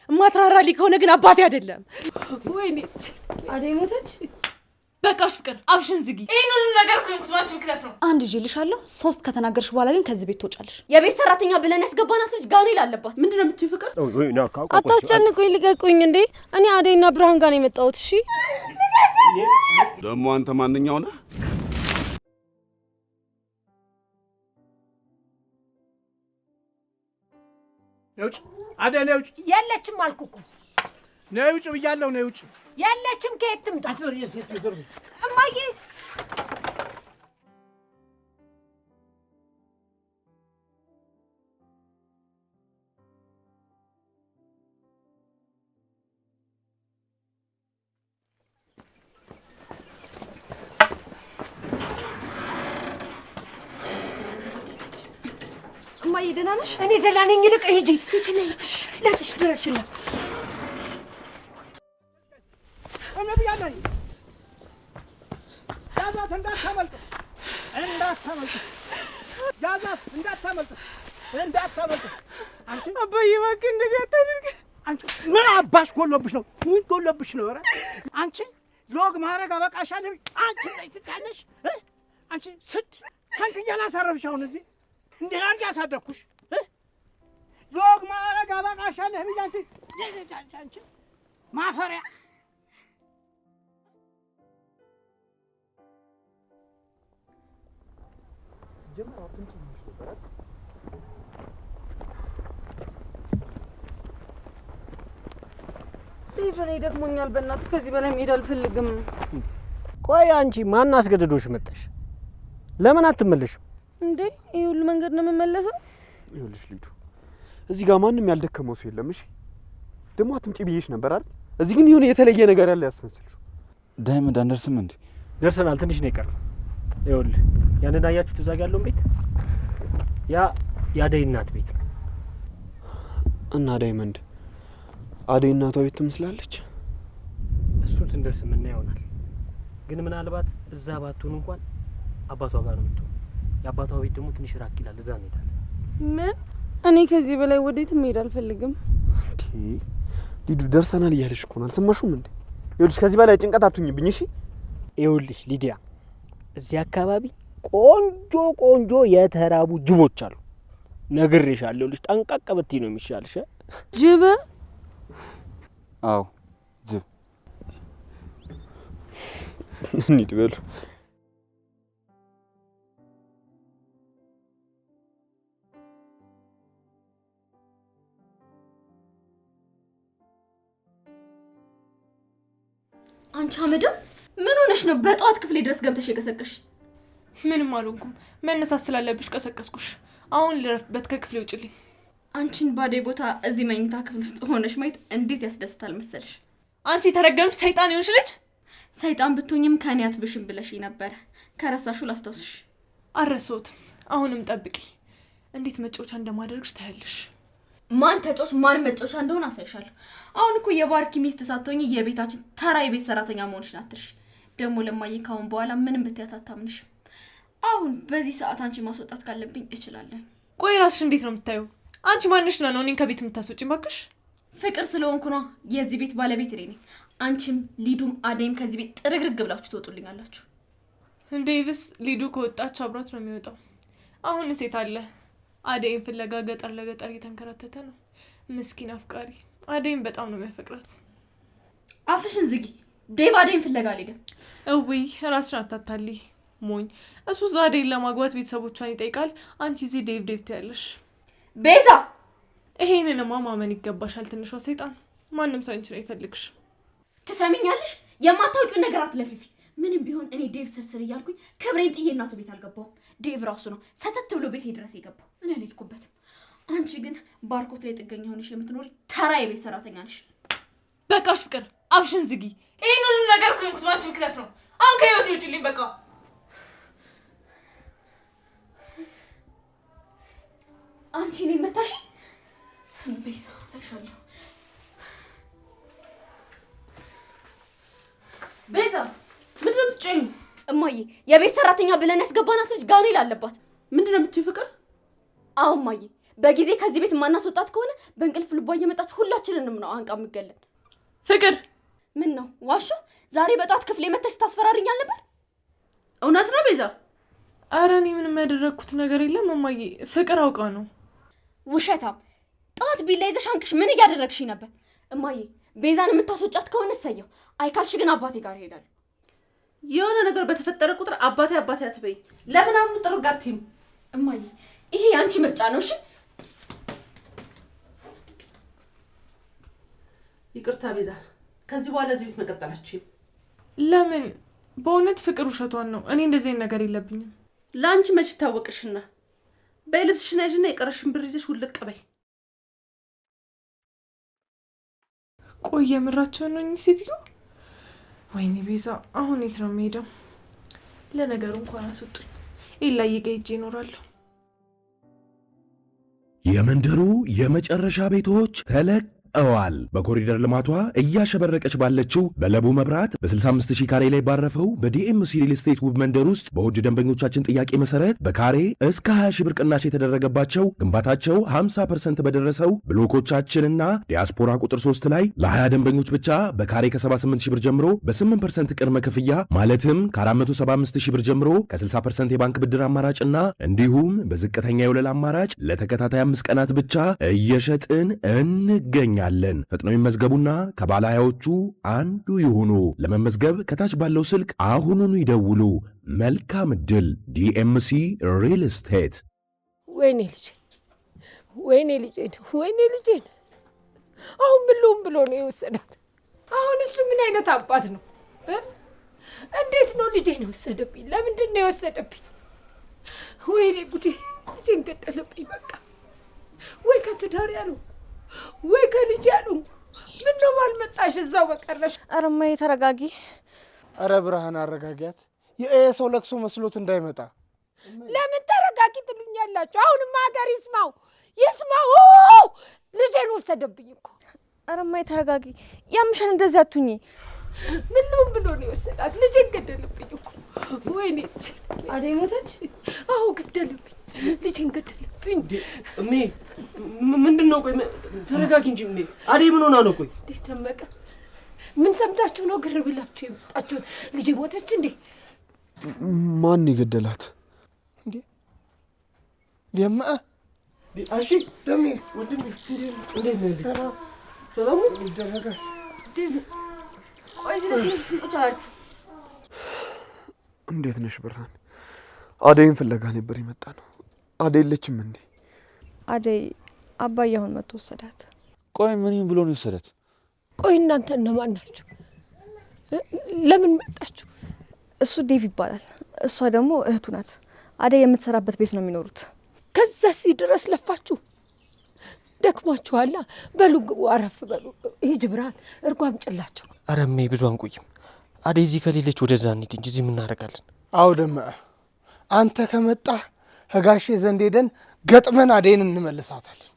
ማትራራሊ ከሆነ ግን አባቴ አይደለም። ወይኔ አደይ ሞተች። በቃሽ ፍቅር አፍሽን ዝጊ። ይሄን ሁሉ ነገር እኮ እንኩት ማንቺ ምክንያት ነው። አንድ ይልሻለሁ 3 ከተናገርሽ በኋላ ግን ከዚህ ቤት ትወጫለሽ። የቤት ሰራተኛ ብለን ያስገባናት ልጅ ጋኔል አለባት። ምንድነው የምትይው ፍቅር? አታስጨንቁኝ፣ ልቀቁኝ እንዴ። እኔ አደይና ብርሃን ጋር ነው የመጣሁት። እሺ ደግሞ አንተ ማንኛው ነህ? ነውጭ አደይ ነውጭ። የለችም አልኩኩ። ነውጭ ብያለሁ። ነውጭ የለችም። ከየት ትምጣ? እማዬ እማዬ ደህና ነሽ? እኔ ደህና ነኝ። ይልቅ ሂጂ ነይ ለትሽ ድረሽልኝ። እመብያለሁ። ያዛት እንዳታመልጥ ያዛት እንዳታመልጥ። አንቺ አባዬ እባክህ እንደዚህ አታድርግ። አንቺ ምን አባሽ ጎሎብሽ ነው? ምን ጎሎብሽ ነው? ኧረ አንቺ ሎግ ማድረግ አበቃሻለሁ። አንቺ ላይ ትታለሽ። አንቺ ታንክ እያላሳረፍሽ አሁን እዚህ እንዴት አድርጌ ያሳደግኩሽ? ሎግ ማድረግ አበቃሻለሁ ብዬሽ አንቺ ማፈሪያ። እኔ ደክሞኛል። በእናትህ ከዚህ በላይ መሄድ አልፈልግም። ቆይ አንቺ ማን አስገድዶሽ መጣሽ? ለምን አትመለሽም እንዴ? ይሄ ሁሉ መንገድ ነው የምመለሰው? ይኸውልሽ ልጁ እዚህ ጋር ማንም ያልደከመው ሰው የለም። እሺ ደግሞ አትምጪ ብዬሽ ነበር አይደል? እዚህ ግን የሆነ የተለየ ነገር ያለ ያስመስልሽ። ዳይመንድ አንደርስም እንዴ? ደርሰናል። ትንሽ ነው የቀረው። ይኸውልህ ያንን አያችሁት? እዛ ጋር ያለውን ቤት ያ የአደይ እናት ቤት ነው። እና ዳይመንድ አደይ እናቷ ቤት ትመስላለች። እሱን ስንደርስ የምናየው ይሆናል። ግን ምናልባት እዛ ባትሆን እንኳን አባቷ ጋር ነው የምትሆን። የአባቷ ቤት ደግሞ ትንሽ ራቅ ይላል። እዛ እንሄዳለን። ምን? እኔ ከዚህ በላይ ወዴትም መሄድ አልፈልግም። እንዴ ሊዱ ደርሰናል እያለሽ እኮ ነው። አልሰማሽውም እንዴ? ይኸውልሽ ከዚህ በላይ ጭንቀት አትሁኝብኝ እሺ? ይኸውልሽ ሊዲያ እዚህ አካባቢ ቆንጆ የተራቡ ጅቦች አሉ። ነግሬሻለሁ። ይኸውልሽ ጠንቀቅ ብትይ ነው የሚሻልሽ። ጅብ? አዎ ጅብ። እንሂድ በሉ። አንቺ አመደም ምን ሆነሽ ነው በጠዋት ክፍሌ ድረስ ገብተሽ የቀሰቀሽ? ምንም አልሆንኩም። መነሳት ስላለብሽ ቀሰቀስኩሽ። አሁን ልረፍበት፣ ከክፍሌ ውጭልኝ። አንቺን ባዴ ቦታ እዚህ መኝታ ክፍል ውስጥ ሆነሽ ማየት እንዴት ያስደስታል መሰልሽ? አንቺ የተረገምሽ ሰይጣን ይሆንሽ ልጅ። ሰይጣን ብትሆኝም ከኔ አትብሽም ብለሽ ነበር። ከረሳሹ ላስታውስሽ። አልረሳሁትም። አሁንም ጠብቂ። እንዴት መጫወቻ እንደማደርግሽ ታያለሽ። ማን ተጫዋች ማን መጫወቻ እንደሆነ አሳይሻለሁ። አሁን እኮ የባርኪ ሚስት ሳትሆኚ የቤታችን ተራ የቤት ሰራተኛ መሆንሽን አትርሽ። ደግሞ ለማየ ካሁን በኋላ ምንም ብትያት አታምንሽም። አሁን በዚህ ሰዓት አንቺ ማስወጣት ካለብኝ እችላለሁ። ቆይ ራስሽ እንዴት ነው የምታዩ? አንቺ ማንሽ ነው እኔን ከቤት የምታስወጪኝ? ባክሽ ፍቅር ስለሆንኩ ነው። የዚህ ቤት ባለቤት እኔ ነኝ። አንቺም ሊዱም አደይም ከዚህ ቤት ጥርግርግ ብላችሁ ትወጡልኛላችሁ። እንዴብስ ሊዱ ከወጣች አብራት ነው የሚወጣው። አሁን ሴት አለ አደይን ፍለጋ ገጠር ለገጠር እየተንከራተተ ነው። ምስኪን አፍቃሪ። አደይን በጣም ነው የሚያፈቅራት። አፍሽን ዝጊ። ዴቭ አደይን ፍለጋ አልሄደም። እውይ ራስሽን አታታልይ ሞኝ። እሱ እዛ አደይን ለማግባት ቤተሰቦቿን ይጠይቃል። አንቺ እዚህ ዴቭ ትያለሽ። ቤዛ ይሄንንማ ማመን ይገባሻል። ትንሿ ሰይጣን። ማንም ሰው አንቺን አይፈልግሽ። ትሰሚኛለሽ? የማታውቂው ነገር አትለፍፊ። ምንም ቢሆን እኔ ዴቭ ስርስር እያልኩኝ ክብሬን ጥዬ እናቱ ቤት አልገባሁም። ዴቭ ራሱ ነው ሰተት ብሎ ቤቴ ድረስ የገባው። እኔ አልሄድኩበትም። አንቺ ግን ባርኮት ላይ ጥገኛ ሆነሽ የምትኖሪ ተራ የቤት ሰራተኛ ነሽ። በቃሽ ፍቅር፣ አፍሽን ዝጊ። ይሄን ሁሉ ነገር እኮ የምትሆነው አንቺ ምክንያት ነው። አሁን ከህይወቴ ውጪልኝ በቃ። አንቺ እኔን መታሽ? ቤዛ ሰሻለሁ። ቤዛ ምንድን ነው የምትጨኙ? እማዬ የቤት ሰራተኛ ብለን ያስገባናት ልጅ ጋኔል አለባት። ምንድን ነው የምትይው ፍቅር? አዎ እማዬ፣ በጊዜ ከዚህ ቤት ማናስወጣት ከሆነ በእንቅልፍ ልቧ እየመጣች ሁላችንንም ነው አንቃ የምትገለን። ፍቅር ምን ነው ዋሾ? ዛሬ በጧት ክፍሌ መተሽ ታስፈራሪኛል ነበር? እውነት ነው ቤዛ? ኧረ እኔ ምንም ያደረግኩት ነገር የለም እማዬ፣ ፍቅር አውቃ ነው። ውሸታም! ጠዋት ቢላ ይዘሽ አንቅሽ ምን እያደረግሽኝ ነበር? እማዬ ቤዛን የምታስወጫት ከሆነ እሰየው፣ አይካልሽ ግን አባቴ ጋር እሄዳለሁ። የሆነ ነገር በተፈጠረ ቁጥር አባቴ አባቴ አትበይ። ለምን አሁን ጥርጋቲም? እማዬ ይሄ የአንቺ ምርጫ ነው። እሺ ይቅርታ ቤዛ፣ ከዚህ በኋላ እዚህ ቤት መቀጠላችሁ። ለምን? በእውነት ፍቅር ውሸቷን ነው። እኔ እንደዚህ አይነት ነገር የለብኝም። ለአንቺ መች ታወቅሽና? በይ ልብስሽን ያዥና የቀረሽን ብር ይዘሽ ውልቅ በይ። ቆይ የምራቸውን ነው እኚህ ሴትዮ? ወይኔ ቤዛ፣ አሁን የት ነው የምሄደው? ለነገሩ እንኳን አስወጡኝ። ኤላዬ ጋ ሄጄ እኖራለሁ። የመንደሩ የመጨረሻ ቤቶች ተለቀዋል። በኮሪደር ልማቷ እያሸበረቀች ባለችው በለቡ መብራት በ65000 ካሬ ላይ ባረፈው በዲኤምሲ ሪል ስቴት ውብ መንደር ውስጥ በውድ ደንበኞቻችን ጥያቄ መሰረት በካሬ እስከ 20 ሺህ ብር ቅናሽ የተደረገባቸው ግንባታቸው 50% በደረሰው ብሎኮቻችንና ዲያስፖራ ቁጥር 3 ላይ ለ20 ደንበኞች ብቻ በካሬ ከ78000 ብር ጀምሮ በ8% ቅድመ ክፍያ ማለትም ከ475000 ብር ጀምሮ ከ60% የባንክ ብድር አማራጭና እንዲሁም በዝቅተኛ የወለል አማራጭ ለተከታታይ 5 ቀናት ብቻ እየሸጥን እንገኛለን። ፈጥነው ይመዝገቡና ከባለ 20ዎቹ አንዱ ይሁኑ። ለመመዝገብ ከታች ባለው ስልክ አሁኑኑ ይደውሉ። መልካም ዕድል። ዲኤምሲ ሪል ስቴት። ወይኔ ልጄ፣ ወይኔ ልጄ፣ ወይኔ ልጄ! አሁን ብሎ ነው የወሰዳት። አሁን እሱ ምን አይነት አባት ነው? እንዴት ነው ልጄን የወሰደብኝ? ለምንድን ነው የወሰደብኝ? ወይኔ ጉዴ! ልጄን ገደለብኝ። በቃ ወይ ከትዳር ያለው ወይ ከልጅ ያሉ ምን ነው ባልመጣሽ እዛው በቀረሽ። ኧረ እማዬ ተረጋጊ። ኧረ ብርሃን አረጋጊያት። ሰው ለቅሶ መስሎት እንዳይመጣ። ለምን ተረጋጊ ትሉኛላችሁ? አሁንም ሀገር ይስማው። ልጄን ወሰደብኝ እኮ። ኧረ እማዬ ተረጋጊ። ያምሻል፣ እንደዚህ አትሁኚ። ምን ነው ብሎ ነው የወሰዳት? ልጄን ገደለብኝ እኮ። ወይኔ አደይ ሞተች? አዎ ገደለብኝ፣ ልጄን ገደለብኝ። እሜ ምንድን ነው? ቆይ ተረጋጊ እንጂ እሜ። አደይ ምን ሆና ነው? ቆይ እንዴት ደመቀ? ምን ሰምታችሁ ነው ግር ብላችሁ የመጣችሁት? ልጄ ሞተች እንዴ? ማን የገደላት? እንዴ ደማ እሺ ደሜ ወንድሜ እንዴት ነው? ሰላም ይደረጋል። ቆይ ስለዚህ ቁጫችሁ እንዴት ነሽ ብርሃን? አደይን ፍለጋ ነበር የመጣ ነው። አደይ የለችም እንዴ? አደይ አባዬ አሁን መጥቶ ወሰዳት። ቆይ ምን ብሎ ነው የወሰዳት? ቆይ እናንተ እነማን ናችሁ? ለምን መጣችሁ? እሱ ዴቭ ይባላል። እሷ ደግሞ እህቱ ናት። አደይ የምትሰራበት ቤት ነው የሚኖሩት። ከዛ ድረስ ለፋችሁ ደክሟችኋላ። በሉ ግቡ፣ አረፍ በሉ። ሂጅ ብርሃን፣ እርጎ አምጪላቸው። ኧረ እሜ ብዙ አንቆይም። አደይ እዚህ ከሌለች ወደዛ እንሂድ እንጂ እዚህ የምናደርጋለን? አዎ ደመቀ፣ አንተ ከመጣህ ከጋሼ ዘንድ ሄደን ገጥመን አደይን እንመልሳታለን።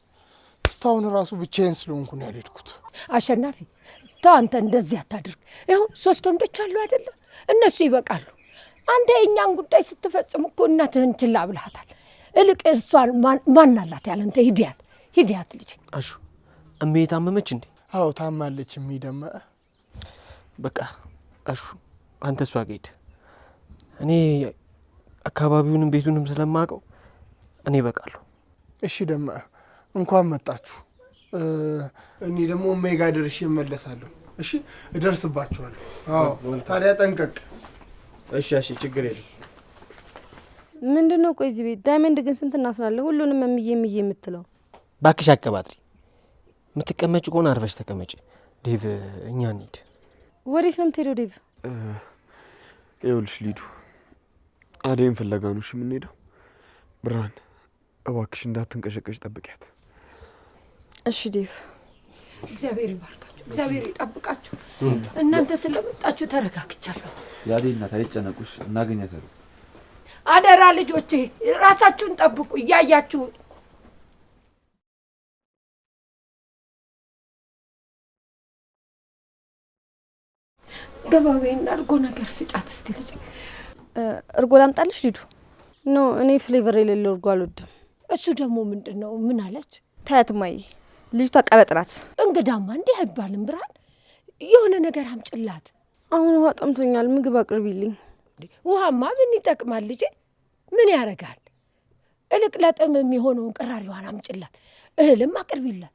እስካሁን ራሱ ብቻዬን ስለሆንኩ ነው ያልሄድኩት። አሸናፊ ተው፣ አንተ እንደዚህ አታድርግ። ይኸው 3 ወንዶች አሉ አይደለ? እነሱ ይበቃሉ። አንተ የእኛን ጉዳይ ስትፈጽም እኮ እናትህን ችላ ብልሃታል። እልቅ እሷን ማን አላት ያለንተ? ሂድያት ልጅ። አሹ እሜ ታመመች እንዴ? አዎ ታማለች። የሚደመቀ በቃ አሹ አንተ እሷ ጋር ሂድ። እኔ አካባቢውንም ቤቱንም ስለማውቀው እኔ እበቃለሁ። እሺ ደመቀ፣ እንኳን መጣችሁ። እኔ ደግሞ ሜጋ ደርሼ እመለሳለሁ። እሺ እደርስባችኋለሁ። አዎ ታዲያ ጠንቀቅ። እሺ ችግር የለም። ምንድን ነው? ቆይ እዚህ ቤት ዳይመንድ ግን ስንት እናስናለ? ሁሉንም እምዬ የምትለው ባክሽ አቀባጥሪ። የምትቀመጭ ከሆነ አርፈሽ ተቀመጭ። ዴቭ እኛ እንሂድ። ወዴት ነው የምትሄደው ዴቭ? ይኸውልሽ ሊዱ፣ አደይን ፍለጋ ነው የምንሄደው። ብርሃን እባክሽ እንዳትንቀሸቀሽ ጠብቂያት። እሺ ዴቭ። እግዚአብሔር ይባርካችሁ፣ እግዚአብሔር ይጠብቃችሁ። እናንተ ስለመጣችሁ ተረጋግቻለሁ። የአደይ እናት አይጨነቁሽ፣ እናገኛታለን። አደራ ልጆቼ ራሳችሁን ጠብቁ እያያችሁ። ገባቤና እርጎ ነገር ስጫት እስቲ ልጅ። እርጎ ላምጣልሽ ሊዱ? ኖ እኔ ፍሌቨር የሌለው እርጎ አልወድም። እሱ ደግሞ ምንድነው? ምን አለች? ታያት እማዬ፣ ልጅቷ ቀበጥ ናት። እንግዳማ እንዲህ አይባልም። ብርሃን የሆነ ነገር አምጭላት። አሁን ውሃ ጠምቶኛል፣ ምግብ አቅርቢልኝ። ውሃማ ምን ይጠቅማል ልጄ? ምን ያደርጋል? እልቅ ለጥም የሚሆነውን ቅራሪዋን አምጭላት፣ እህልም አቅርቢላት።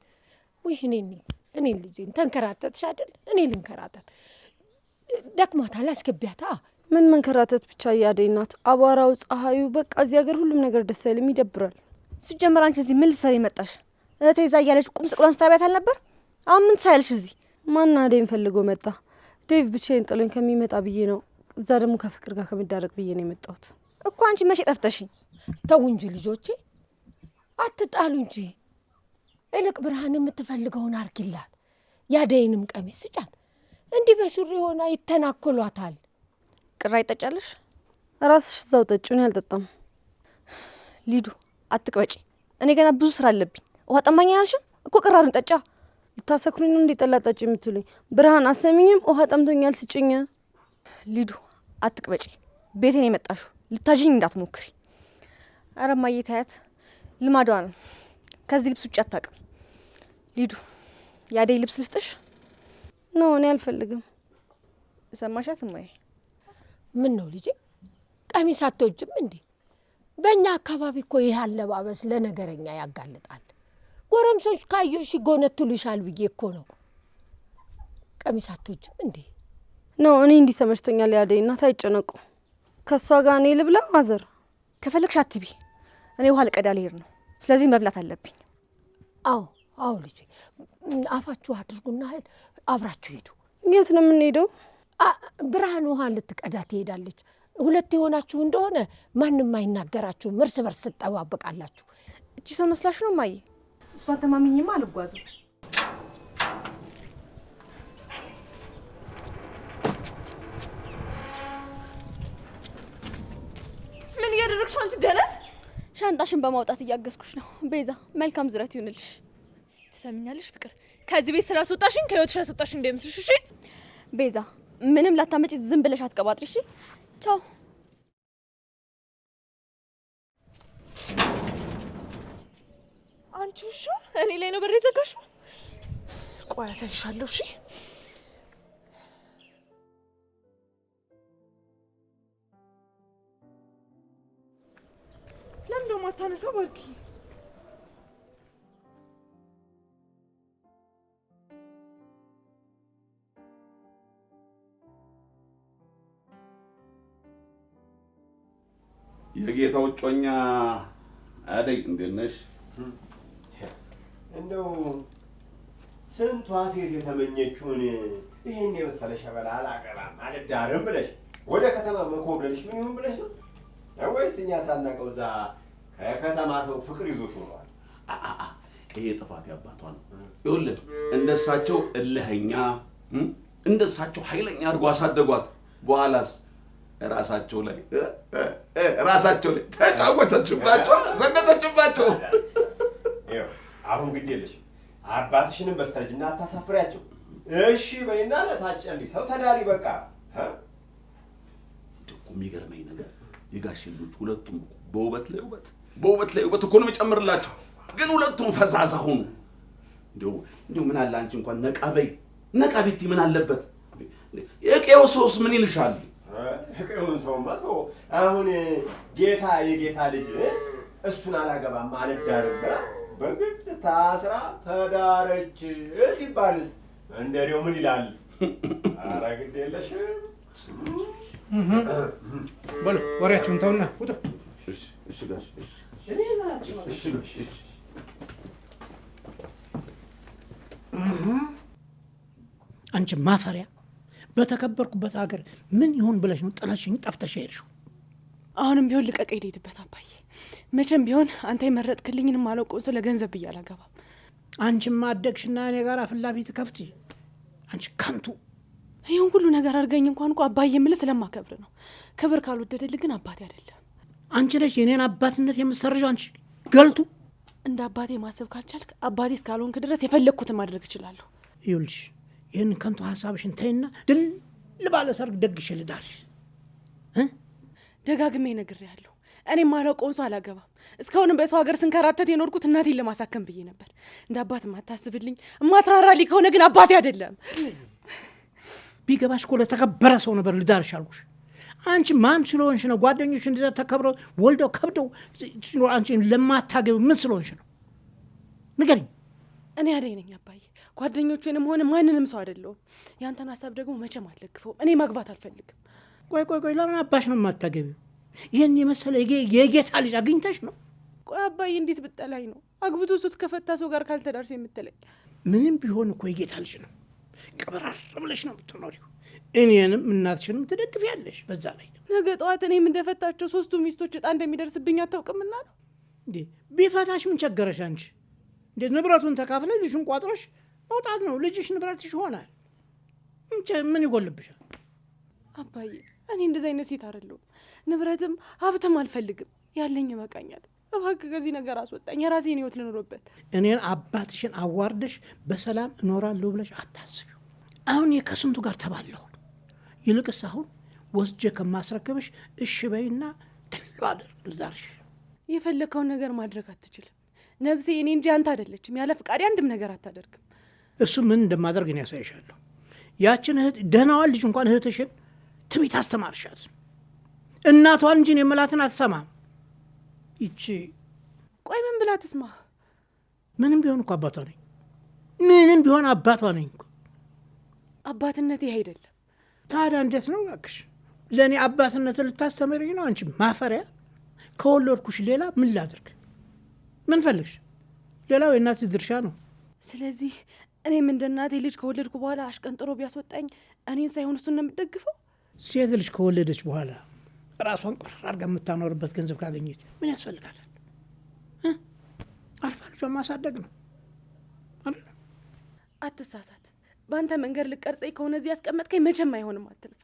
ወይ እኔ ልጄን ተንከራተትሽ አይደል? እኔ ልንከራተት ደክሟታል፣ አስገቢያታ። ምን መንከራተት ብቻ እያደይ ናት። አቧራው፣ ፀሐዩ፣ በቃ እዚህ ሀገር ሁሉም ነገር ደስ አይልም፣ ይደብራል። ሲጀመር አንቺ እዚህ ምን ልትሰሪ መጣሽ? እህቴ እዛ እያለች ቁም ስቅሏን ስታቢያት አልነበር? አሁን ምን ትሰሪያለሽ እዚህ? ማን ዴቭን ፈልጎ መጣ? ዴቭ ብቻዬን ጥሎኝ ከሚመጣ ብዬ ነው። እዛ ደግሞ ከፍቅር ጋር ከመዳረቅ ብዬ ነው የመጣሁት እኮ። አንቺ መቼ ጠፍተሽኝ? ተው እንጂ ልጆቼ፣ አትጣሉ እንጂ። እልቅ ብርሃን የምትፈልገውን አርጊላት፣ ያደይንም ቀሚስ ስጫት። እንዲህ በሱሪ ሆና ይተናኮሏታል። ቅራ ይጠጫለሽ? ራስሽ እዛው ጠጪ፣ እኔ አልጠጣም። ሊዱ አትቅበጪ፣ እኔ ገና ብዙ ስራ አለብኝ። ውሃ ጠማኝ አልሽም እኮ፣ ቅራሩን ጠጫ። ልታሰክሩኝ ነው እንዴ ጠላ ጠጪ የምትሉኝ? ብርሃን አሰሚኝም፣ ውሃ ጠምቶኛል ስጭኝ። ሊዱ አትቅበጪ፣ ቤቴን የመጣሽው ልታዥኝ እንዳትሞክሪ። አረ እማዬ ታያት፣ ልማዷ ነው። ከዚህ ልብስ ውጭ አታውቅም። ሊዱ ያደይ ልብስ ልስጥሽ? ነው እኔ አልፈልግም። ሰማሻት እማዬ? ምን ነው ልጄ፣ ቀሚስ አትወጂም እንዴ? በእኛ አካባቢ እኮ ይህ አለባበስ ለነገረኛ ያጋልጣል። ጎረምሶች ካዩሽ ይጎነትሉሻል ብዬ እኮ ነው። ቀሚስ አትወጂም እንዴ? ነው እኔ እንዲህ ተመችቶኛል። ያደይ እናት አይጨነቁ። ከእሷ ጋር እኔ ልብላ። ማዘር ከፈለግሽ አትቢ፣ እኔ ውሃ ልቀዳ ልሄድ ነው። ስለዚህ መብላት አለብኝ። አዎ ልጄ፣ አፋችሁ አድርጉና አብራችሁ ሄዱ። የት ነው የምንሄደው? ብርሃን ውሃ ልትቀዳ ትሄዳለች። ሁለት የሆናችሁ እንደሆነ ማንም አይናገራችሁም። እርስ በርስ ትጠባበቃላችሁ። እቺ ሰው መስላሽ ነው እማዬ? እሷን ተማምኜማ አልጓዝም። ምን እያደረግሽ አንቺ ደነስ? ሻንጣሽን በማውጣት እያገዝኩሽ ነው። ቤዛ መልካም ዝረት ይሁንልሽ። ትሰሚኛለሽ ፍቅር፣ ከዚህ ቤት ስላስወጣሽኝ ከህይወትሽ ያስወጣሽኝ እንዳይመስልሽ እሺ? ቤዛ ምንም ላታመጪ ዝም ብለሽ አትቀባጥሪ እሺ? ቻው። አንቺ ውሻ፣ እኔ ላይ ነው በር የዘጋሽው? ቆይ አሳይሻለሁ እሺ? ለምን ደሞ አታነሳው? ባርኪ የጌታው ጮኛ አደይ፣ እንዴት ነሽ? እንደው ስንቷ ሴት የተመኘችውን ይሄን የመሰለ ሸበላ አላገባም አልዳርም ብለሽ ወደ ከተማ መኮብለልሽ ምን ይሁን ብለሽ ነው? ወይስ እኛ ሳናውቀው እዛ ከከተማ ሰው ፍቅር ይዞሽ ሆኗል? ይሄ ጥፋት ያባቷ ነው። ይኸውልህ እንደሳቸው እልኸኛ እንደሳቸው ኃይለኛ አድርጎ አሳደጓት። በኋላስ ራሳቸው ላይ ተጫወተችባቸው፣ ዘነጠችባቸው። አሁን ግድ የለሽ አባትሽንም በስተርጅና አታሳፍሪያቸው። እሺ በይና ለታጨልኝ ሰው ተዳሪ በቃ። የሚገርመኝ ነገር የጋሽ ልጆች ሁለቱም በውበት ላይ ውበት እኮ ነው የሚጨምርላቸው። ግን ሁለቱም ፈዛዛ ሆኑ። እንዲሁ ምን አለ አንቺ እንኳን ነቃ ቤቲ ምን አለበት? የቄው ሰውስ ምን ይልሻል? የቄውን ሰውማ ተው። አሁን ጌታ የጌታ ልጅ እሱን አላገባም አልዳርም ብላ በግድ ታስራ ተዳረች ሲባልስ እንደኔው ምን ይላል? ኧረ ግድ የለሽም። በሉ ወሬያችሁን ተውና ውጡ። እሺ ጋሽ፣ አንቺ ማፈሪያ፣ በተከበርኩበት ሀገር ምን ይሆን ብለሽ ነው ጥለሽኝ ጠፍተሽ ሄድሽው? አሁንም ቢሆን ልቀቀኝ፣ ልሄድበት አባዬ። መቼም ቢሆን አንተ የመረጥክልኝን ማለቆ ስለ ገንዘብ ብዬ አላገባም። አንቺማ አደግሽና እኔ ጋር ፍላፊት ከፍቲ። አንቺ ከንቱ፣ ይሁን ሁሉ ነገር አድርገኝ እንኳን እኮ አባዬ የምልህ ስለማከብር ነው። ክብር ካልወደደልህ ግን አባቴ አይደለም። አንቺ ነሽ የኔን አባትነት የምትሰርዥው። አንቺ ገልቱ፣ እንደ አባቴ ማሰብ ካልቻልክ አባቴ እስካልሆንክ ድረስ የፈለግኩትን ማድረግ እችላለሁ። ይኸውልሽ ይህን ከንቱ ሀሳብሽን ተይና ድል ባለ ሰርግ ደግሼ ልዳርሽ። ደጋግሜ ነግሬያለሁ። እኔም ማላውቀውን ሰው አላገባም። እስካሁንም በሰው ሀገር ስንከራተት የኖርኩት እናቴን ለማሳከም ብዬ ነበር። እንደ አባት የማታስብልኝ የማትራራልኝ ከሆነ ግን አባቴ አይደለም። ቢገባሽ እኮ ለተከበረ ሰው ነበር ልዳርሽ አልኩሽ። አንቺ ማን ስለሆንሽ ነው ጓደኞች እንደዛ ተከብረው ወልደው ከብደው አንቺ ለማታገቢ ምን ስለሆንሽ ነው ንገሪኝ። እኔ አደይ ነኝ አባዬ። ጓደኞቼንም ሆነ ማንንም ሰው አይደለሁም። ያንተን ሀሳብ ደግሞ መቼም አልደግፈውም። እኔ ማግባት አልፈልግም። ቆይ ለምን አባሽ ነው የማታገቢው? ይህን የመሰለ የጌታ ልጅ አግኝተሽ ነው? ቆይ አባዬ እንዴት ብጠላኝ ነው አግብቶ ሱስ ከፈታ ሰው ጋር ካልተዳርስ የምትለኝ? ምንም ቢሆን እኮ የጌታ ልጅ ነው። ቀበራር ብለሽ ነው የምትኖሪው። እኔንም እናትሽንም ትደግፊያለሽ። በዛ ላይ ነገ ጠዋት እኔም እንደፈታቸው 3ቱ ሚስቶች እጣ እንደሚደርስብኝ አታውቅምና ነው። እንዴ ቢፈታሽ ምን ቸገረሽ አንቺ? እንዴ ንብረቱን ተካፍለ ልጅሽን ቋጥረሽ መውጣት ነው። ልጅሽ ንብረትሽ ይሆናል። ምን ይጎልብሻል? አባዬ እኔ እንደዚህ አይነት ሴት አይደለሁም። ንብረትም ሀብትም አልፈልግም። ያለኝ ይበቃኛል። እባክህ ከዚህ ነገር አስወጣኝ። የራሴን ህይወት ልኖርበት። እኔን አባትሽን አዋርደሽ በሰላም እኖራለሁ ብለሽ አታስቢው። አሁን ከስንቱ ጋር ተባለሁ። ይልቅስ አሁን ወስጄ ከማስረከብሽ እሺ በይና ደሎ አድርግ ልዛርሽ። የፈለከውን ነገር ማድረግ አትችልም። ነፍሴ እኔ እንጂ አንተ አይደለችም። ያለ ፍቃድ አንድም ነገር አታደርግም። እሱ ምን እንደማደርግ እኔ ያሳይሻለሁ። ያችን እህት ደህናዋን ልጅ እንኳን እህትሽን ትቢት አስተማርሻት። እናቷን እንጂ የምላትን አትሰማም። ይቺ ቆይ ምን ብላ ትስማ? ምንም ቢሆን እኮ አባቷ ነኝ። ምንም ቢሆን አባቷ ነኝ እኮ። አባትነት ይሄ አይደለም። ታዲያ እንዴት ነው እባክሽ? ለእኔ አባትነትን ልታስተምሪኝ ነው አንቺ ማፈሪያ? ከወለድኩሽ ሌላ ምን ላድርግ? ምን ፈልግሽ? ሌላው የእናት ድርሻ ነው። ስለዚህ እኔም እንደ እናቴ ልጅ ከወለድኩ በኋላ አሽቀንጥሮ ቢያስወጣኝ እኔን ሳይሆን እሱን ነው የምትደግፈው? ሴት ልጅ ከወለደች በኋላ ራሷን ቆር አድርጋ የምታኖርበት ገንዘብ ካገኘች ምን ያስፈልጋታል? አልፋ ልጇን ማሳደግ ነው። አትሳሳት። በአንተ መንገድ ልቀርጸኝ ከሆነ እዚህ ያስቀመጥከኝ መቼም አይሆንም። አትልፋ።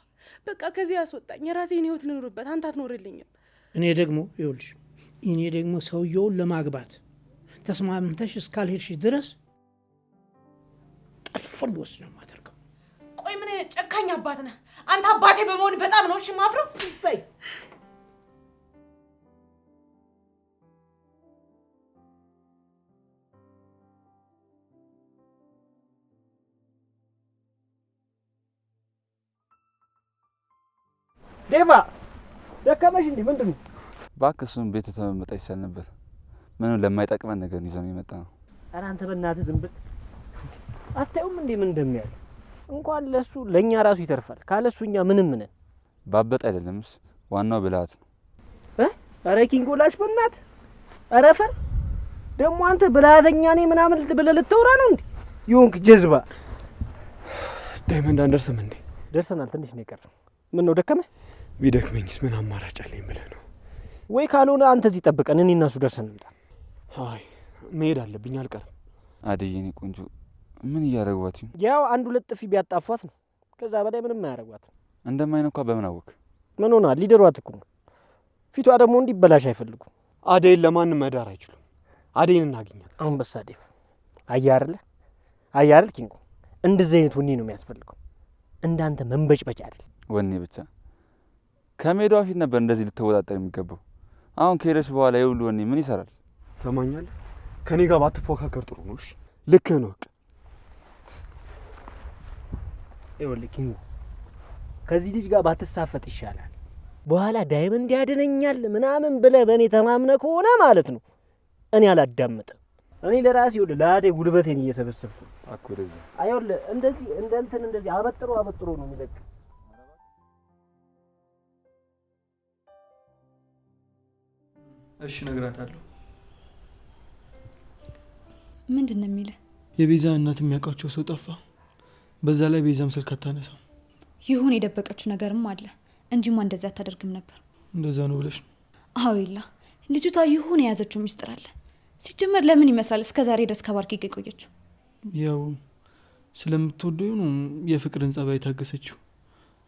በቃ ከዚህ ያስወጣኝ። የራሴን ህይወት ልኖርበት። አንተ አትኖርልኝም። እኔ ደግሞ ሰውየውን ለማግባት ተስማምተሽ እስካልሄድሽ ድረስ ጠልፎ እንዲወስድ ነው የማደርገው። ቆይ ምን አይነት ጨካኝ አባት ነህ አንተ? አባቴ በመሆን በጣም ነው እሺ ማፍረው። በይ ዴቫ ደከመሽ እንዴ? ምንድን ነው? እባክህ እሱን ቤት ተመመጣ ይቻል ነበር። ምንም ለማይጠቅመን ነገር ይዘን የመጣ ነው። ኧረ አንተ በእናትህ ዝም ብል። አታዩም እንዴ ምን እንደሚያል? እንኳን ለሱ ለኛ ራሱ ይተርፋል። ካለሱ እኛ ምንም ነን። ባበጥ አይደለምስ፣ ዋናው ብልሃት ነው። ኧረ ኪንጎላሽ በእናትህ ኧረ ፈር ደግሞ አንተ ብልሃተኛ ነኝ ምናምን ብለህ ልትወራ ነው እንዴ? ይሁንክ ጀዝባ። ዳይመንድ አንደርስም እንዴ? ደርሰናል። ትንሽ ነው የቀረው። ምን ነው ደከመህ? ቢደክመኝስ ምን አማራጭ አለኝ ብለህ ነው? ወይ ካልሆነ አንተ እዚህ ጠብቀን እኔ እና እሱ ደርሰን እንምጣ። አይ መሄድ አለብኝ፣ አልቀርም። አደይ የኔ ቆንጆ ምን እያደረጓት? ያው አንድ ሁለት ጥፊ ቢያጣፏት ነው። ከዛ በላይ ምንም አያደርጓት። እንደማይነኳ በምን አወቅ? ምን ሆና ሊደሯት እኮ ነው። ፊቷ ደግሞ እንዲበላሽ አይፈልጉም። አደይን ለማንም መዳር አይችሉም። አደይን እናገኛለን። አሁን በሳዴፍ አያርል ኪንጎ እንደዚህ አይነት ወኔ ነው የሚያስፈልገው። እንዳንተ መንበጭበጭ አይደል። ወኔ ብቻ ከሜዳዋ ፊት ነበር እንደዚህ ልትወጣጠር የሚገባው። አሁን ከሄደች በኋላ የሁሉ ወኔ ምን ይሰራል? ሰማኛለህ? ከኔ ጋር ባትፎካከር ጥሩ ነው። እሺ ልክህ ነው። ይኸውልህ ኪንጎ ከዚህ ልጅ ጋር ባትሳፈጥ ይሻላል። በኋላ ዳይመንድ ያድነኛል ምናምን ብለህ በእኔ ተማምነህ ከሆነ ማለት ነው እኔ አላዳምጥም። እኔ ለራሴ ይኸውልህ ለአደይ ጉልበቴን እየሰበሰብኩ አኩረዚ አይወልህ እንደዚህ እንደዚህ አበጥሮ ነው የሚለቅ። እሺ እነግራታለሁ። ምንድን ነው የሚልህ? የቤዛ እናት የሚያውቃቸው ሰው ጠፋ። በዛ ላይ ቤዛም ስልክ አታነሳም። ይሁን የደበቀችው ነገርም አለ እንጂማ እንደዛ አታደርግም ነበር። እንደዛ ነው ብለሽ ነው? አዎ ይላ ልጅቷ ይሁን የያዘችው ሚስጥር አለ። ሲጀመር ለምን ይመስላል እስከ ዛሬ ድረስ ከባርኪ ጋር የቆየችው? ያው ስለምትወደው ነው የፍቅርን ጸባይ ታገሰችው።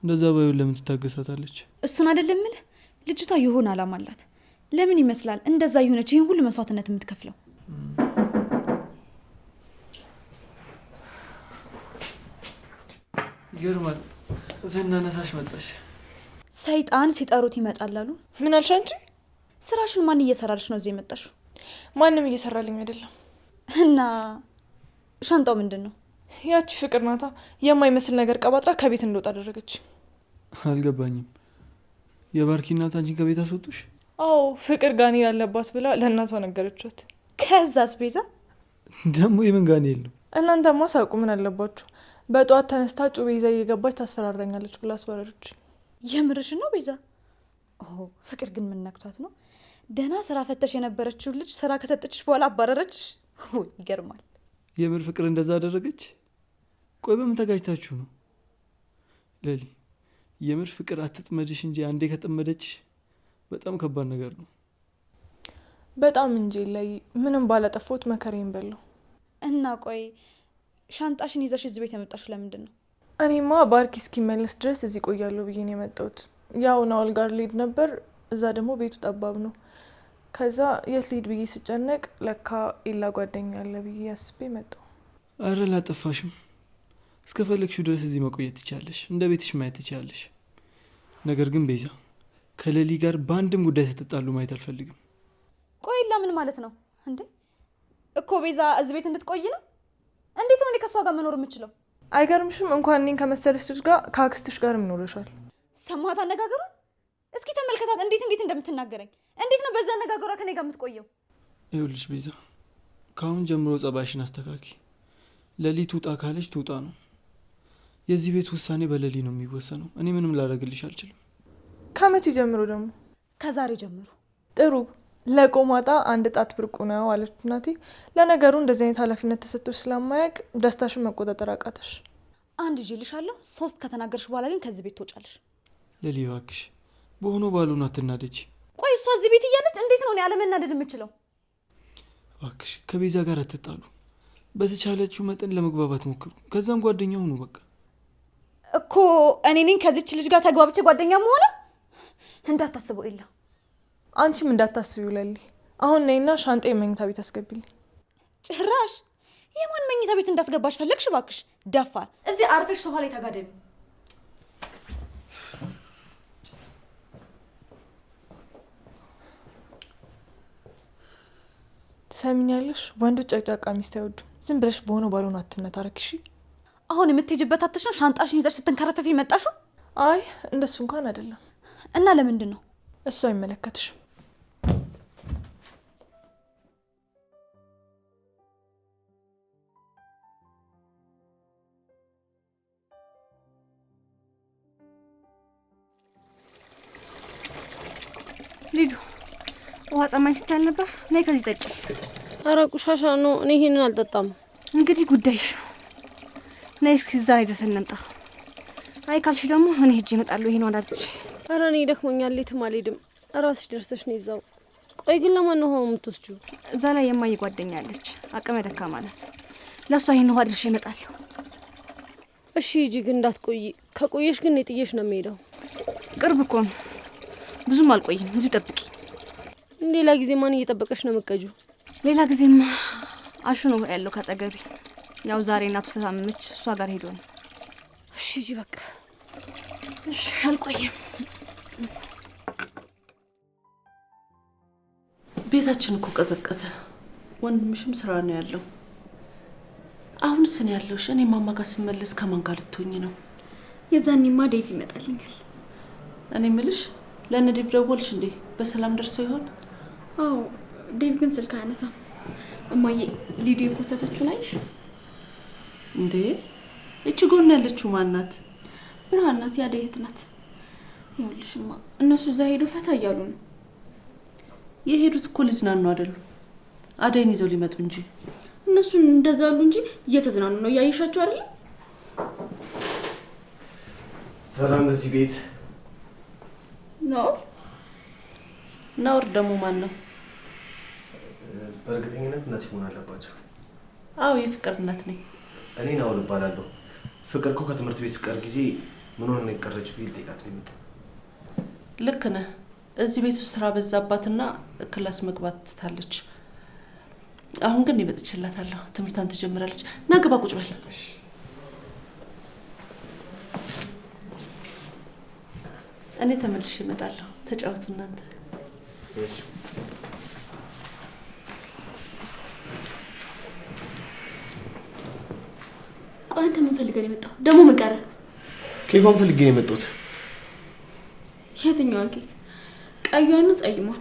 እንደዛ ባይሆን ለምን ትታገሳታለች? እሱን አይደለም እምልህ። ልጅቷ ይሁን አላማ አላት። ለምን ይመስላል እንደዛ ይሁነች ይሄን ሁሉ መስዋዕትነት የምትከፍለው? ይገርማል። ዝናነሳሽ መጣሽ። ሰይጣን ሲጠሩት ይመጣል አሉ። ምን አልሽ አንቺ? ስራሽን ማን እየሰራልሽ ነው እዚህ የመጣሽው? ማንም እየሰራልኝ አይደለም። እና ሻንጣው ምንድን ነው? ያቺ ፍቅር ናታ የማይመስል ነገር ቀባጥራ ከቤት እንደወጣ አደረገች። አልገባኝም። የባርኪ እናት አንቺን ከቤት አስወጡሽ? አዎ ፍቅር ጋኔል አለባት ብላ ለእናቷ ነገረቻት። ከዛስ ቤዛ ደግሞ የምን ጋኔል ነው? እናንተማ ሳቁ ምን አለባችሁ? በጠዋት ተነስታ ጩቤ ይዛ እየገባች ታስፈራራኛለች ብላ አስፈራረች። የምርሽን ነው ቤዛ? ፍቅር ግን ምን ነክቷት ነው? ደህና ስራ ፈተሽ የነበረችው ልጅ ስራ ከሰጠችሽ በኋላ አባረረችሽ? ይገርማል። የምር ፍቅር እንደዛ አደረገች? ቆይ በምን ተጋጅታችሁ ነው? ለሊ የምር ፍቅር አትጥመድሽ እንጂ አንዴ ከጠመደችሽ በጣም ከባድ ነገር ነው። በጣም እንጂ ላይ ምንም ባላጠፋሁት መከሬን በላው። እና ቆይ ሻንጣሽን ይዘሽ እዚህ ቤት የመጣሽው ለምንድን ነው? እኔማ ባርኪ እስኪመለስ ድረስ እዚህ ቆያለሁ ብዬ ነው የመጣሁት። ያው ናውል ጋር ልሄድ ነበር፣ እዛ ደግሞ ቤቱ ጠባብ ነው። ከዛ የት ልሂድ ብዬ ስጨነቅ ለካ ኤላ ጓደኛ አለ ብዬ አስቤ መጣሁ። አረ ላጠፋሽም። እስከፈለግሽው ድረስ እዚህ መቆየት ትችያለሽ፣ እንደ ቤትሽ ማየት ትችያለሽ። ነገር ግን ቤዛ ከሌሊ ጋር በአንድም ጉዳይ ስትጣሉ ማየት አልፈልግም። ቆይ ኤላ ምን ማለት ነው እንዴ? እኮ ቤዛ እዚህ ቤት እንድትቆይ ነው? እንዴት ነው እኔ ከሷ ጋር መኖር የምችለው? አይገርምሽም? እንኳን እኔን ከመሰለሽ ልጅ ጋር ከአክስትሽ ጋር ይኖርሻል። ሰማት አነጋገሯ? እስኪ ተመልከታት እንዴት እንደምትናገረኝ። እንዴት ነው በዛ አነጋገሯ ከኔ ጋር የምትቆየው? ይኸውልሽ ቤዛ ከአሁን ጀምሮ ጸባይሽን አስተካኪ። ሌሊ ትውጣ ካለች ትውጣ ነው። የዚህ ቤት ውሳኔ በሌሊ ነው የሚወሰነው። እኔ ምንም ላደርግልሽ አልችልም። ከመቼ ጀምሮ ደግሞ? ከዛሬ ጀምሮ። ጥሩ ለቆማጣ አንድ ጣት ብርቁ ነው አለች እናቴ። ለነገሩ እንደዚህ አይነት ኃላፊነት ተሰጥቶሽ ስለማያውቅ ደስታሽን መቆጣጠር አቃተሽ። አንድ ይልሻለሁ፣ 3 ከተናገርሽ በኋላ ግን ከዚህ ቤት ትወጫለሽ። ሌሊ እባክሽ በሆነ ባሉን አትናደጂ። ቆይ እሷ እዚህ ቤት እያለች እንዴት ነው እኔ አለመናደድ የምችለው? እባክሽ ከቤዛ ጋር አትጣሉ። በተቻለችው መጠን ለመግባባት ሞክሩ። ከዛም ጓደኛ ሁኑ። በቃ እኮ እኔ ነኝ ከዚች ልጅ ጋር ተግባብቼ ጓደኛ መሆነ? እንዳታስበው ኤላ። አንቺም እንዳታስቢው ሌሊ። አሁን ነይና ሻንጣ የመኝታ ቤት አስገቢልኝ። ጭራሽ የማን መኝታ ቤት እንዳስገባሽ ፈለግሽ? እባክሽ ደፋር። እዚህ አርፈሽ ሶፋ ላይ ተጋደሚ። ትሰሚኛለሽ? ወንዶች ጨቅጫቃ ሚስት አይወዱም። ዝም ብለሽ በሆነ ባልሆነ አትነታረክ። እሺ? አሁን የምትሄጂበት አትሽ ነው ሻንጣሽን ይዘሽ ስትንከረፈፊ መጣሹ? አይ እንደሱ እንኳን አይደለም። እና ለምንድን ነው? እሱ አይመለከትሽም። ሊዱ ውሃ ጠማኝ ስታል ነበር። ነይ ከዚህ ጠጪ። አረ ቆሻሻ ነው። እኔ ይሄንን አልጠጣም። እንግዲህ ጉዳይሽ። ነይ እስኪ እዛ ሄዶ ስንምጣ። አይ ካልሽ ደግሞ እኔ ሄጄ እመጣለሁ። ይሄን ወዳጅ። አረ እኔ ደክሞኛል፣ የትም አልሄድም። ራስሽ ደርሰሽ ነው ይዛው። ቆይ ግን ለማን ነው ውሃው የምትወስጂው? እዛ ላይ የማይ ጓደኛለች፣ አቅመ ደካማ ናት። ለእሷ ይሄን ውሃ ድርሼ እመጣለሁ። እሺ ሂጂ፣ ግን እንዳትቆይ። ከቆየሽ ግን እኔ ጥዬሽ ነው የምሄደው። ቅርብ እኮ ነው፣ ብዙም አልቆይም። እዚሁ ጠብቂ። ሌላ ጊዜ ማን እየጠበቀሽ ነው መቀጁ? ሌላ ጊዜማ አሹ ነው ያለው ካጠገቢ። ያው ዛሬ እናቱ ተታመመች፣ እሷ ጋር ሄዶ ነው። እሺ ሂጂ በቃ። እሺ አልቆይም። ቤታችን እኮ ቀዘቀዘ። ወንድምሽም ስራ ነው ያለው። አሁንስ ነው ያለውሽ? እኔ ማማ ጋር ስመለስ ከማን ጋር ልትሆኚ ነው? የዛኔማ ዴቭ ይመጣልኛል። እኔ ምልሽ ለእነ ዴቭ ደወልሽ እንዴ? በሰላም ደርሰው ይሆን? አዎ ዴቭ ግን ስልክ አያነሳም። እማዬ ሊዱ የፖሰተችውን አይሽ እንዴ? እቺ ጎን ያለችው ማናት? ብርሃን ናት፣ ያደ እህት ናት። ይኸውልሽማ እነሱ እዛ ሄዱ ፈታ እያሉ ነው። የሄዱት እኮ ሊዝናኑ አይደሉ? አደይን ይዘው ሊመጡ እንጂ። እነሱን እንደዛ አሉ እንጂ እየተዝናኑ ነው። እያየሻቸው አይደል? ሰላም በዚህ ቤት ነው። ናውር ደግሞ ማን ነው? በእርግጠኝነት እናት መሆን አለባቸው። አዎ የፍቅር እናት ነኝ። እኔ ናውር እባላለሁ። ፍቅር እኮ ከትምህርት ቤት ስቀር ጊዜ ምን ሆነ ነው የቀረችው ቢል ጠይቃት ነው የመጣው። ልክ ነህ። እዚህ ቤት ውስጥ ስራ በዛባትና ክላስ መግባት ትታለች። አሁን ግን ይመጥችላታለሁ። ትምህርታን ትጀምራለች። ና ግባ ቁጭ በል። እኔ ተመልሼ እመጣለሁ። ተጫወቱ እናንተ። እሺ ቆይ አንተ ምን ፈልገህ ነው የመጣው? ደግሞ ምን ቀረ? ኬኳን ፈልጌ ነው የመጣሁት። የትኛዋን ኬክ? ቀዩን ነው ጸይሟን?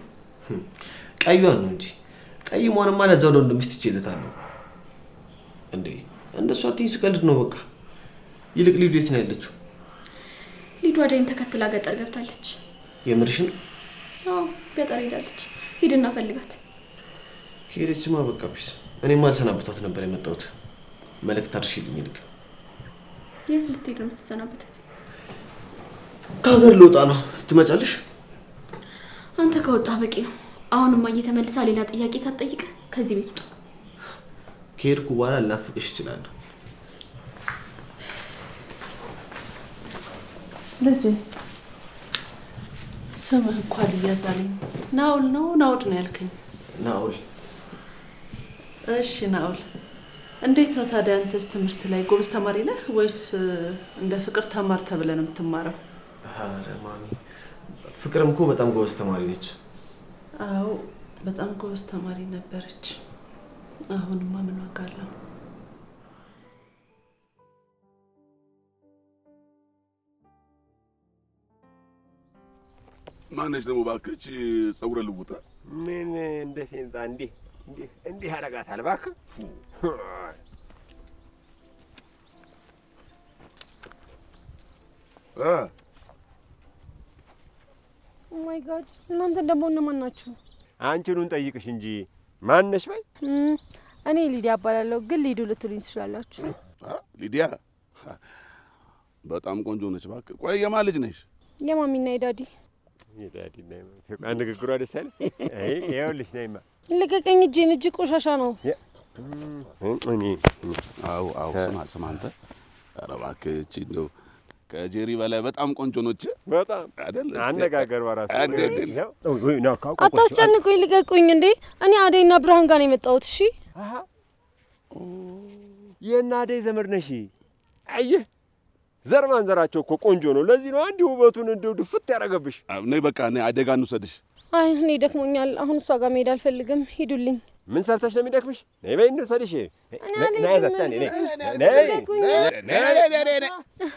ቀዩን ነው እንጂ ቀይሟንማ ለዛው ነው እንደሚስት ይችላልታለሁ እንዴ። እንደሷ አትይኝ፣ ስቀልድ ነው በቃ። ይልቅ ሊዱ የት ነው ያለችው? ሊዱ አደይን ተከትላ ገጠር ገብታለች። የምርሽን? አዎ ገጠር ሄዳለች። ሂድና ፈልጋት። ሄደችማ በቃ ቢስ። እኔማ አልሰናበታት ነበር የመጣሁት። መልእክት አድርሽልኝ ይልቅ። የት ልትሄድ ነው የምትሰናበታት? ከሀገር ልወጣ ነው። ትመጫለሽ? አንተ ከወጣህ በቂ ነው። አሁንማ እየተመልሳ ሌላ ጥያቄ ሳትጠይቅ ከዚህ ቤት ውጣ። ከሄድኩ በኋላ ላፍቅሽ እችላለሁ። ልጄ ስምህ እኮ አልያዛልኝ። ናኦል ነው ናኦድ ነው ያልከኝ? ናኦል። እሺ ናኦል፣ እንዴት ነው ታዲያ? አንተስ ትምህርት ላይ ጎበዝ ተማሪ ነህ ወይስ እንደ ፍቅር ተማር ተብለህ ነው የምትማረው? ኧረ ማሚ፣ ፍቅርም እኮ በጣም ጎበዝ ተማሪ ነች። አዎ በጣም ጎበዝ ተማሪ ነበረች። አሁንማ ምን ዋጋ አለው? ማነች ደግሞ እባክህ ፀጉረ ልውጣ? ምን እንደ ፌንጣ እንዲህ ያደርጋታል እባክህ። ኦ ማይ ጋድ! እናንተ ደግሞ እነማን ናችሁ? አንቺኑን ጠይቅሽ እንጂ ማነሽ በይ። እኔ ሊዲያ እባላለሁ፣ ግን ሊዱ ልትሉኝ ትችላላችሁ። ሊዲያ በጣም ቆንጆ ነች እባክህ። ቆይ የማን ልጅ ነሽ? የማሚና የዳዲ። የዳዲ ነይማ። ፍቃድ ንግግሯ ደስ አይል? አይ ይኸውልሽ ነይማ። ልቀቀኝ፣ እጄን። እጅ ቆሻሻ ነው። አዎ ስማ አንተ። ኧረ እባክህ እቺ እንደው ከጄሪ በላይ በጣም ቆንጆ ነች። በጣም አይደል? አነጋገሯ ራሱ አታስጨንቁኝ፣ ልቀቁኝ። እንዴ እኔ አደይና ብርሃን ጋር ነው የመጣሁት። እሺ የእነ አደይ ዘመድ ነሽ? አየህ ዘር ማንዘራቸው እኮ ቆንጆ ነው። ለዚህ ነው አንድ ውበቱን እንደው ድፍት ያደረገብሽ። ነይ በቃ ነይ፣ አደይ ጋር እንውሰድሽ። አይ እኔ ደክሞኛል። አሁን እሷ ጋር መሄድ አልፈልግም። ሂዱልኝ። ምን ሰርተሽ ነው የሚደክምሽ? ነይ በይ እንውሰድሽ።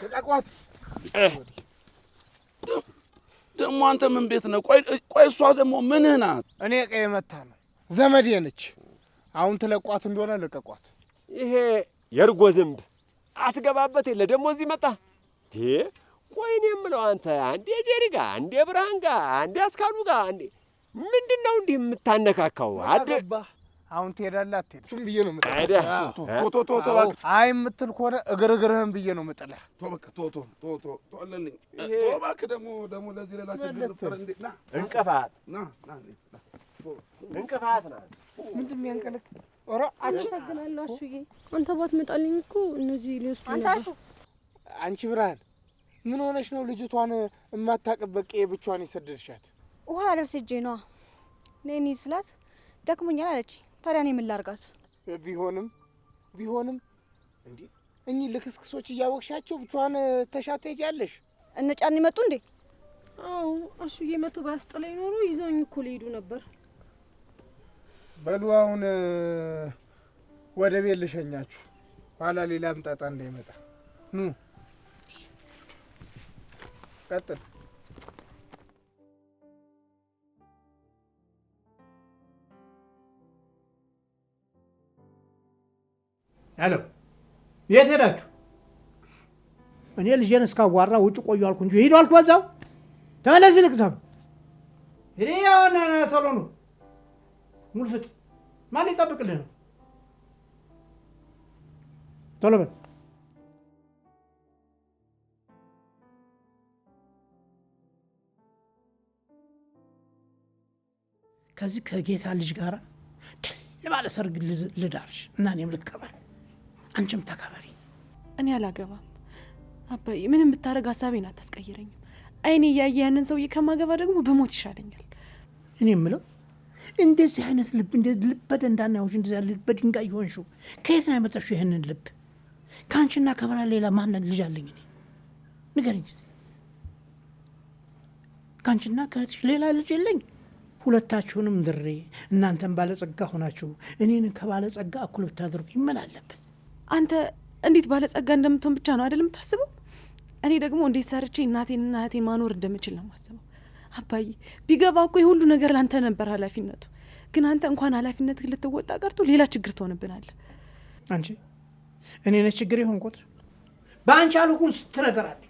ተቃቋት ደግሞ አንተ ምን ቤት ነው? ቆይ እሷ ደግሞ ምንህ ናት? እኔ ቀይ መታ ነው ዘመዴ ነች። አሁን ትለቋት እንደሆነ ለቀቋት። ይሄ የእርጎ ዝንብ አትገባበት የለ ደግሞ እዚህ መጣ። ቆይ እኔ የምለው አንተ አንዴ ጄሪ ጋር፣ አንዴ ብርሃን ጋር፣ አንዴ አስካሉ ጋር፣ አንዴ ምንድን ነው እንዲህ የምታነካካው? አሁን ትሄዳለህ አትሄድም ብዬ ነው የምጥልህ። አይደል? አይ የምትል ከሆነ እግርህን ብዬ ነው የምጥልህ። ቶለልኝ እባክህ። ደግሞ ለዚህ ሌላ ችግር ልፍጠር እንዴ? ና እንቅፋት ናት። ምንድን ነው ያንቀለቅ? ኧረ አመሰግናለሁ አሹዬ። አንተ ባትመጣልኝ እኮ እነዚህ ሊወስዱ ነበር። አንቺ ብርሃን ምን ሆነሽ ነው ልጅቷን የማታውቅበት ቀዬ ብቻዋን የሰደድሻት? ውሃ አደርስ ሄጄ ነዋ። ነይ እንሂድ ስላት ደክሞኛል አለች። ታዲያ እኔ ምን ላድርጋት? ቢሆንም እንዲህ እኚህ ልክስክሶች እያወቅሻቸው ብቻዋን ተሻት ሄጃለሽ? እነ ጫኔ መጡ እንዴ? አዎ አሹዬ መቶ ባያስጥለኝ ኖሮ ይዘውኝ እኮ ሊሄዱ ነበር። በሉ አሁን ወደ ቤት ልሸኛችሁ፣ ኋላ ሌላ ምጣጣ እንዳይመጣ። ኑ ቀጥል። ሄሎ፣ የት ሄዳችሁ? እኔ ልጄን እስካዋራ ውጭ ቆዩ አልኩ እንጂ ሂዱ አልኩ። በዛው ተመለስ። ልቅሰም እኔ አሁን ቶሎ ነው ሙልፍጥ። ማን ይጠብቅልህ ነው? ቶሎ በል። ከዚህ ከጌታ ልጅ ጋር ድል ባለ ሰርግ ልዳርሽ እና እኔም ልከበር፣ አንቺም ተከበሪ። እኔ አላገባም አባዬ። ምንም ብታረግ ሀሳቤን አታስቀይረኝም። አይኔ እያየ ያንን ሰውዬ ከማገባ ደግሞ በሞት ይሻለኛል። እኔ የምለው እንደዚህ አይነት ልብ ልብ በደንዳና ይሆንሽ እንደዚህ ልብ በድንጋይ ይሆንሽው ከየት ነው ያመጣሽው ይህንን ልብ? ከአንቺና ከብርሃን ሌላ ማንን ልጅ አለኝ እኔ? ንገረኝ እስኪ። ከአንቺና ከእህትሽ ሌላ ልጅ የለኝ። ሁለታችሁንም ድሬ እናንተን ባለጸጋ ሆናችሁ እኔን ከባለጸጋ እኩል ብታደርጉኝ ምን አለበት? አንተ እንዴት ባለጸጋ እንደምትሆን ብቻ ነው አይደል የምታስበው? እኔ ደግሞ እንዴት ሰርቼ እናቴንና እህቴን ማኖር እንደምችል ነው የማስበው። አባዬ ቢገባ እኮ የሁሉ ነገር ላንተ ነበር ኃላፊነቱ። ግን አንተ እንኳን ኃላፊነት ልትወጣ ቀርቶ ሌላ ችግር ትሆንብናለህ። አንቺ እኔ ነኝ ችግር የሆንኩት? በአንቺ አልኩን ስትነገራለኝ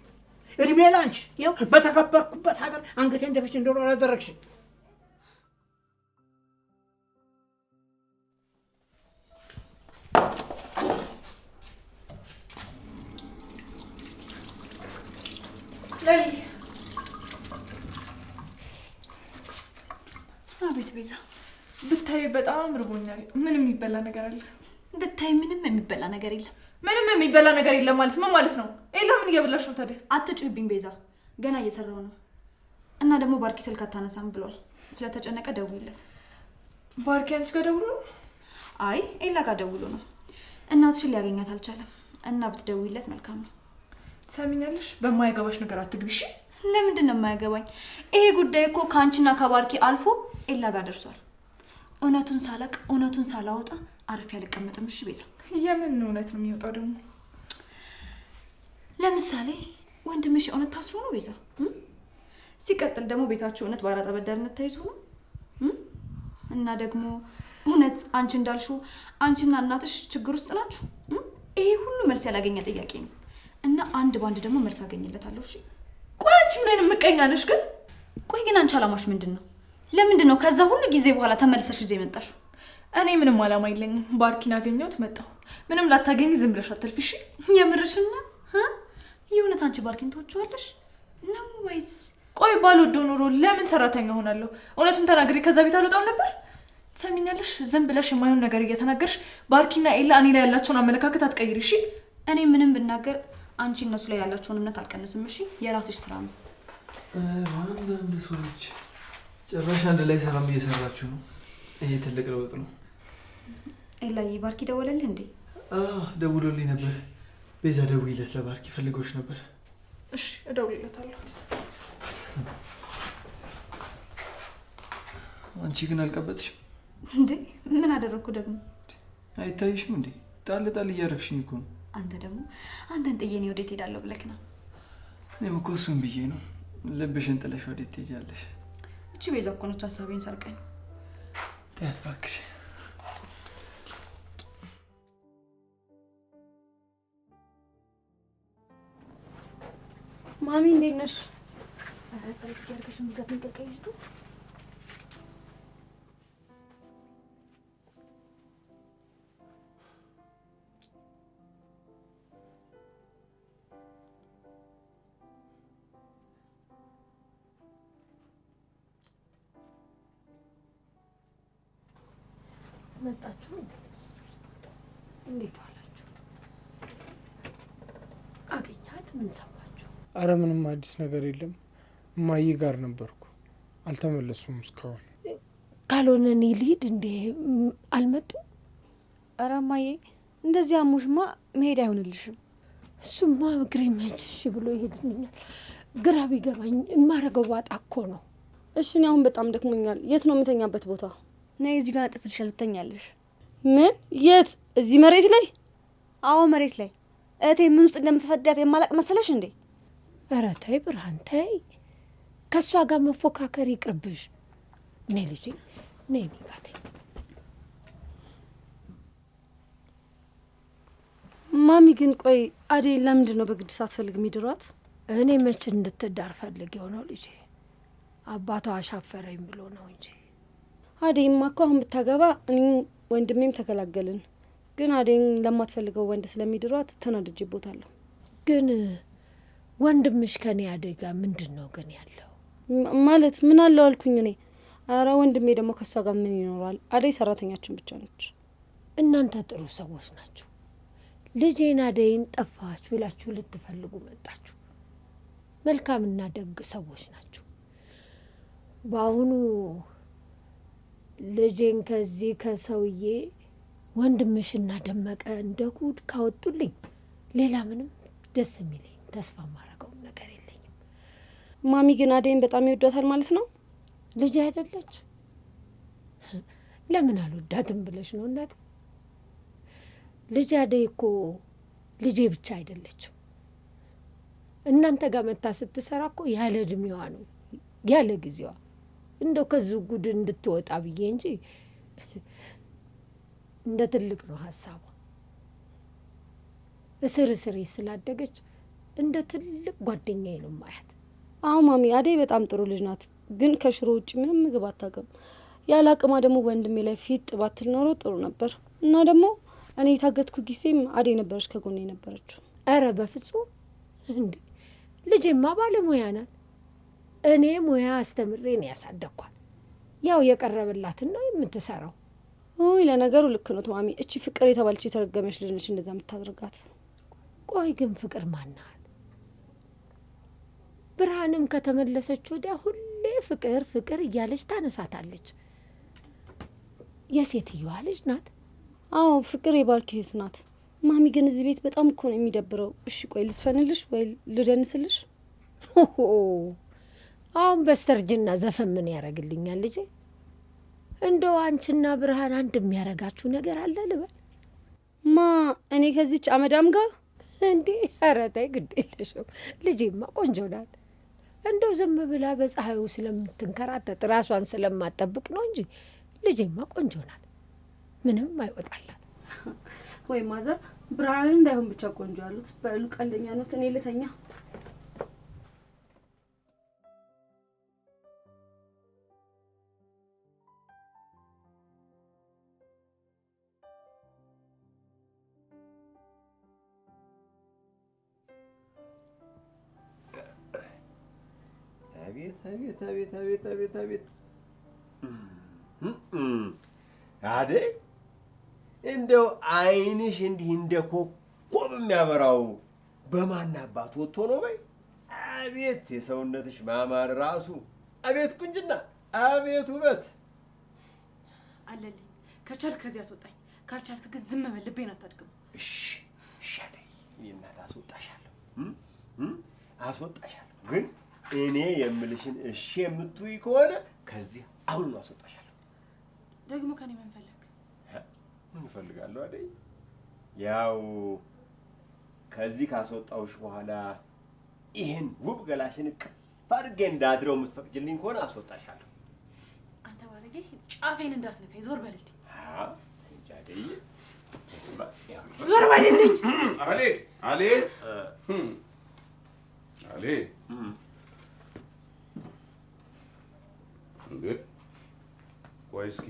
እድሜ ላንቺ ይኸው በተከበርኩበት ሀገር አንገቴ እንደፍች እንደሆነ አላደረግሽ። አቤት ቤዛ፣ ብታይ በጣም ርቦኛል። ምንም የሚበላ ነገር አለ? ብታይ ምንም የሚበላ ነገር የለም። ምንም የሚበላ ነገር የለም ማለት ምን ማለት ነው? ኤላ ምን እየበላሽ ነው ታዲያ? አትጩይብኝ ቤዛ፣ ገና እየሰራው ነው። እና ደግሞ ባርኪ ስልክ አታነሳም ብሏል። ስለተጨነቀ ደውይለት። ባርኪ አንቺ ጋር ደውሎ ነው? አይ ኤላ ጋር ደውሎ ነው። እናትሽን ሊያገኛት አልቻለም እና ብትደውይለት መልካም ነው። ትሰሚኛለሽ? በማይገባሽ ነገር አትግቢሽ። ለምንድን ነው የማያገባኝ? ይሄ ጉዳይ እኮ ከአንቺና ከባርኪ አልፎ ኤላ ጋር ደርሷል። እውነቱን ሳላቅ እውነቱን ሳላወጣ አርፌ አልቀመጥም። እሺ ቤዛ። የምን እውነት ነው የሚወጣው ደግሞ? ለምሳሌ ወንድምሽ እውነት ታስሮ ነው ቤዛ። ሲቀጥል ደግሞ ቤታችሁ እውነት በአራጣ በዳርነት ተይዞ ነው እና ደግሞ እውነት አንቺ እንዳልሽው አንቺና እናትሽ ችግር ውስጥ ናችሁ። ይሄ ሁሉ መልስ ያላገኘ ጥያቄ ነው እና አንድ ባንድ ደግሞ መልስ አገኝለታለሁ። እሺ ቆይ አንቺ ምን አይነት ምቀኛ ነሽ ግን? ቆይ ግን አንቺ አላማሽ ምንድን ነው? ለምንድን ነው ከዛ ሁሉ ጊዜ በኋላ ተመልሰሽ እዚህ የመጣሽው? እኔ ምንም አላማ የለኝም። ባርኪን አገኘሁት መጣሁ። ምንም ላታገኝ ዝም ብለሽ አትልፊ። እሺ የምርሽና የእውነት አንቺ ባርኪን ትወጪዋለሽ ነው ወይስ? ቆይ ባልወደው ኖሮ ለምን ሰራተኛ ሆናለሁ? እውነቱን ተናግሬ ከዛ ቤት አልወጣም ነበር። ትሰሚኛለሽ? ዝም ብለሽ የማይሆን ነገር እየተናገርሽ ባርኪና ኤላ እኔ ላይ ያላቸውን አመለካከት አትቀይሪ። እሺ እኔ ምንም ብናገር አንቺ እነሱ ላይ ያላቸውን እምነት አልቀንስም። እሺ የራስሽ ስራ ነው። አንዳንድ ሰዎች ጭራሽ አንድ ላይ ሰላም እየሰራችሁ ነው። ይሄ ትልቅ ለውጥ ነው። ኤላዬ ባርኪ ደወለልህ እንዴ? ደውሎልኝ ነበር። ቤዛ ደውይለት፣ ለባርኪ ፈልጎሽ ነበር። እሺ እደውልለታለሁ። አንቺ ግን አልቀበጥሽም እንዴ? ምን አደረግኩ ደግሞ? አይታይሽም እንዴ? ጣል ጣል እያደረግሽኝ እኮ ነው። አንተ ደግሞ አንተን ጥዬ እኔ ወዴት ሄዳለሁ ብለክ ነው? እኔም እኮ እሱን ብዬ ነው። ልብሽን ጥለሽ ወዴት ትሄጃለሽ? እቺ ቤዛ እኮ ነች ሀሳቤን ሰርቀኝ። ተያት እባክሽ። ማሚ እንዴት ነሽ? ጸሎት እያደረገሽ ነው። ዘፈን ቀቀይቱ መጣችሁ? እንዴት ዋላችሁ? አገኛት? ምን ሰማችሁ? አረ ምንም አዲስ ነገር የለም። እማዬ ጋር ነበርኩ፣ አልተመለሱም እስካሁን። ካልሆነ እኔ ልሂድ እንዴ? አልመጡም? አረ እማዬ እንደዚህ አሙሽማ መሄድ አይሆንልሽም። እሱማ እግሬ መንችሽ ብሎ ይሄድልኛል። ግራ ቢገባኝ የማረገው ባጣ እኮ ነው። እሺ እኔ አሁን በጣም ደክሞኛል። የት ነው የምተኛበት ቦታ? ነይ እዚህ ጋር ጥፍልሻል፣ ትተኛለሽ። ምን? የት? እዚህ መሬት ላይ? አዎ መሬት ላይ። እህቴ ምን ውስጥ እንደምትሰዳት የማላቅ መሰለሽ እንዴ? ኧረ ተይ ብርሃን ተይ፣ ከእሷ ጋር መፎካከር ይቅርብሽ። ነይ ልጄ ነይ ሚጋቴ። ማሚ ግን ቆይ አዴ ለምንድን ነው በግድ ሳትፈልግ የሚድሯት? እኔ መች እንድትዳር ፈልጌው ነው ልጄ፣ አባቷ አሻፈረኝ ብሎ ነው እንጂ። አዴማ እኮ አሁን ብታገባ እኔም ወንድሜም ተገላገልን። ግን አዴን ለማትፈልገው ወንድ ስለሚድሯት ተናድጄቦታለሁ። ግን ወንድምሽ ከኔ አደጋ ምንድን ነው ግን ያለው? ማለት ምን አለው አልኩኝ እኔ። አረ ወንድሜ ደግሞ ከሷ ጋር ምን ይኖራል? አደይ ሰራተኛችን ብቻ ነች። እናንተ ጥሩ ሰዎች ናችሁ። ልጄን አደይን ጠፋች ብላችሁ ልትፈልጉ መጣችሁ። መልካምና ደግ ሰዎች ናችሁ። በአሁኑ ልጄን ከዚህ ከሰውዬ ወንድምሽና ደመቀ እንደ ጉድ ካወጡልኝ ሌላ ምንም ደስ የሚለኝ ተስፋ ማረገውም ነገር የለኝም። ማሚ ግን አደይን በጣም ይወዷታል ማለት ነው? ልጅ አይደለች? ለምን አልወዳትም ብለሽ ነው እናቴ? ልጅ አደይ እኮ ልጄ ብቻ አይደለችም። እናንተ ጋር መታ ስትሰራ እኮ ያለ እድሜዋ ነው ያለ ጊዜዋ። እንደው ከዚህ ጉድ እንድትወጣ ብዬ እንጂ እንደ ትልቅ ነው ሀሳቧ። እስር ስላደገች እንደ ትልቅ ጓደኛዬ ነው ማያት። አዎ ማሚ፣ አደይ በጣም ጥሩ ልጅ ናት፣ ግን ከሽሮ ውጭ ምንም ምግብ አታውቅም። ያለ አቅማ ደግሞ ወንድሜ ላይ ፊት ባትል ኖሮ ጥሩ ነበር። እና ደግሞ እኔ የታገትኩ ጊዜም አደይ ነበረች ከጎኔ የነበረችው። አረ በፍጹም እንዴ! ልጄማ ባለሙያ ናት። እኔ ሙያ አስተምሬ ነው ያሳደግኳት። ያው የቀረበላትን ነው የምትሰራው። ኦይ ለነገሩ ልክ ነው ማሚ። እቺ ፍቅር የተባለች የተረገመች ልጅ ነች እንደዛ የምታደርጋት። ቆይ ግን ፍቅር ማናት? ብርሃንም ከተመለሰች ወዲያ ሁሌ ፍቅር ፍቅር እያለች ታነሳታለች። የሴትዮዋ ልጅ ናት። አዎ ፍቅር የባርኪ እህት ናት። ማሚ ግን እዚህ ቤት በጣም እኮ ነው የሚደብረው። እሺ ቆይ ልስፈንልሽ ወይ ልደንስልሽ? አሁን በስተርጅና ዘፈን ምን ያደርግልኛል ልጄ? እንደው አንቺና ብርሃን አንድ የሚያረጋችሁ ነገር አለ ልበል? ማ እኔ ከዚች አመዳም ጋር እንዴ? ኧረ ተይ ግድ የለሽም። ልጄማ ቆንጆ ናት። እንደው ዝም ብላ በፀሐዩ ስለምትንከራተት ራሷን ስለማጠብቅ ነው እንጂ ልጄማ ቆንጆ ናት። ምንም አይወጣላት። ወይ ማዘር ብርሃን እንዳይሆን ብቻ ቆንጆ ያሉት በሉ ቀልደኛ ነው። እኔ ልተኛ። አቤት አደይ፣ እንደው አይንሽ እንዲህ እንደ ኮከብ የሚያበራው በማን አባት ወጥቶ ነው በይ? አቤት የሰውነትሽ ማማር ራሱ፣ አቤት ቁንጅና፣ አቤት ውበት። አለልኝ ከቻልክ ከዚህ አስወጣኝ፣ ካልቻልክ ግን ዝም በል። ልቤን አታድግም። እሺ አደይ፣ እኔና አስወጣሻለሁ። ግን እኔ የምልሽን እሺ የምትይ ከሆነ ከዚህ አሁን አስወጣሻለሁ። ደግሞ ከኔ ምን ፈለግ? ምን እፈልጋለሁ አደይ? ያው ከዚህ ካስወጣውሽ በኋላ ይሄን ውብ ገላሽን እቅፍ አድርጌ እንዳድረው የምትፈቅጂልኝ ከሆነ አስወጣሻለሁ። አንተ ባለጌ፣ ጫፌን እንዳትነካኝ፣ ዞር በልልኝ። እንጂ አደይ፣ ዞር በልልኝ። አሌ እንዴ፣ ቆይ እስኪ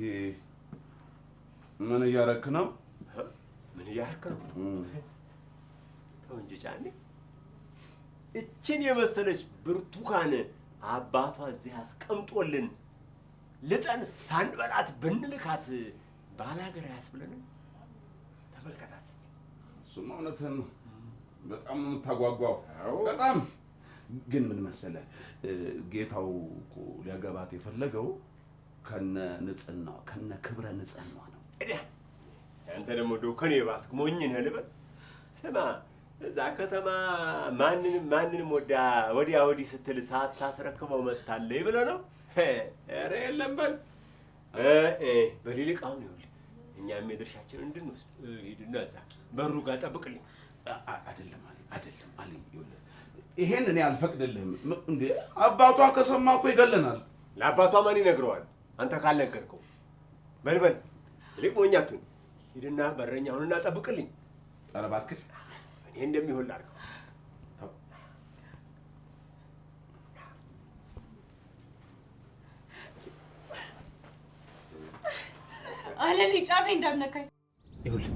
ምን እያረክ ነው? ምን እያረክ ነው? ተው እንጂ ጫኔ። እችን የመሰለች ብርቱካን አባቷ እዚህ አስቀምጦልን ልጠን ሳንበላት ብንልካት ባላገር አያስብለንም? ተመልከታት እስቲ። እሱማ እውነትህን ነው። በጣም ነው የምታጓጓው። በጣም ግን ምን መሰለህ፣ ጌታው እኮ ሊያገባት የፈለገው ከነ ንጽህናዋ ከነ ክብረ ንጽህናዋ ነው። አንተ ደግሞ እንደው ከኔ ባስክ ሞኝ ነህ ልበል? ስማ፣ እዛ ከተማ ማንንም ወዲያ ወዲህ ስትል ሳታስረክበው መጥታለች ብለህ ነው? ኧረ የለም በል በሊልቅ። አሁን ይኸውልህ እኛም የድርሻችንን እንድንወስድ ሂድና እዛ በሩ ጋር ጠብቅልኝ። አይደለም አለ ይኸውልህ፣ ይሄን እኔ አልፈቅድልህም። እንዴ አባቷ ከሰማ እኮ ይገለናል። ለአባቷ ማን ይነግረዋል? አንተ ካልነገርከው። በልበል ይልቅ ሞኝ አትሁን። ሂድና በረኛውንና ጠብቅልኝ። ኧረ እባክህ እኔ እንደሚሆን ላድርገው። አለልኝ፣ ጫፌ እንዳትነካኝ። ይኸውልህ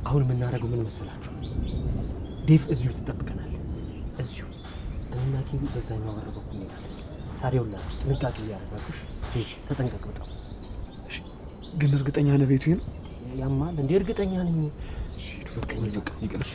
አሁን የምናደርገው ምን መሰላችሁ? ዴቭ እዚሁ ትጠብቀናል። እዚሁ እኔና ኪንጉ በዛኛው በር በኩል እንሄዳለን። ታዲያ ሁላችሁ ጥንቃቄ እያደረጋችሁ ዴቭ ተጠንቀቅ በጣም። ግን እርግጠኛ ነህ ቤቱ ይሄ ነው? ያማል እንዴ? እርግጠኛ ነኝ። በቃ ይቅርሽ።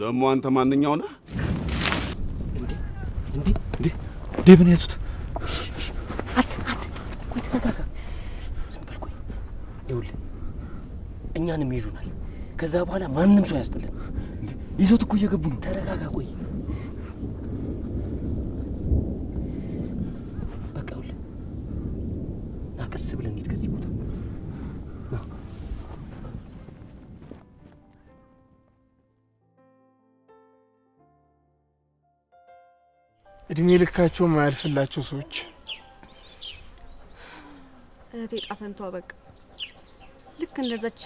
ደግሞ አንተ ማንኛው ነህ? እንዴ ዴቭን ያዙት። ቆይ ተረጋጋ። ዝም በል ቆይ። ይኸውልህ እኛንም ይዙናል። ከዛ በኋላ ማንም ሰው ያስጥልን። ይዞት እኮ እየገቡ ነው። ተረጋጋ ቆይ። በቃ ይኸውልህ ና ቀስ ብለን እንሂድ ከዚህ ቦታ። እድሜ ልካቸው ማያልፍላቸው ሰዎች። እህቴ ጣፈንቷ በቃ ልክ እንደዛች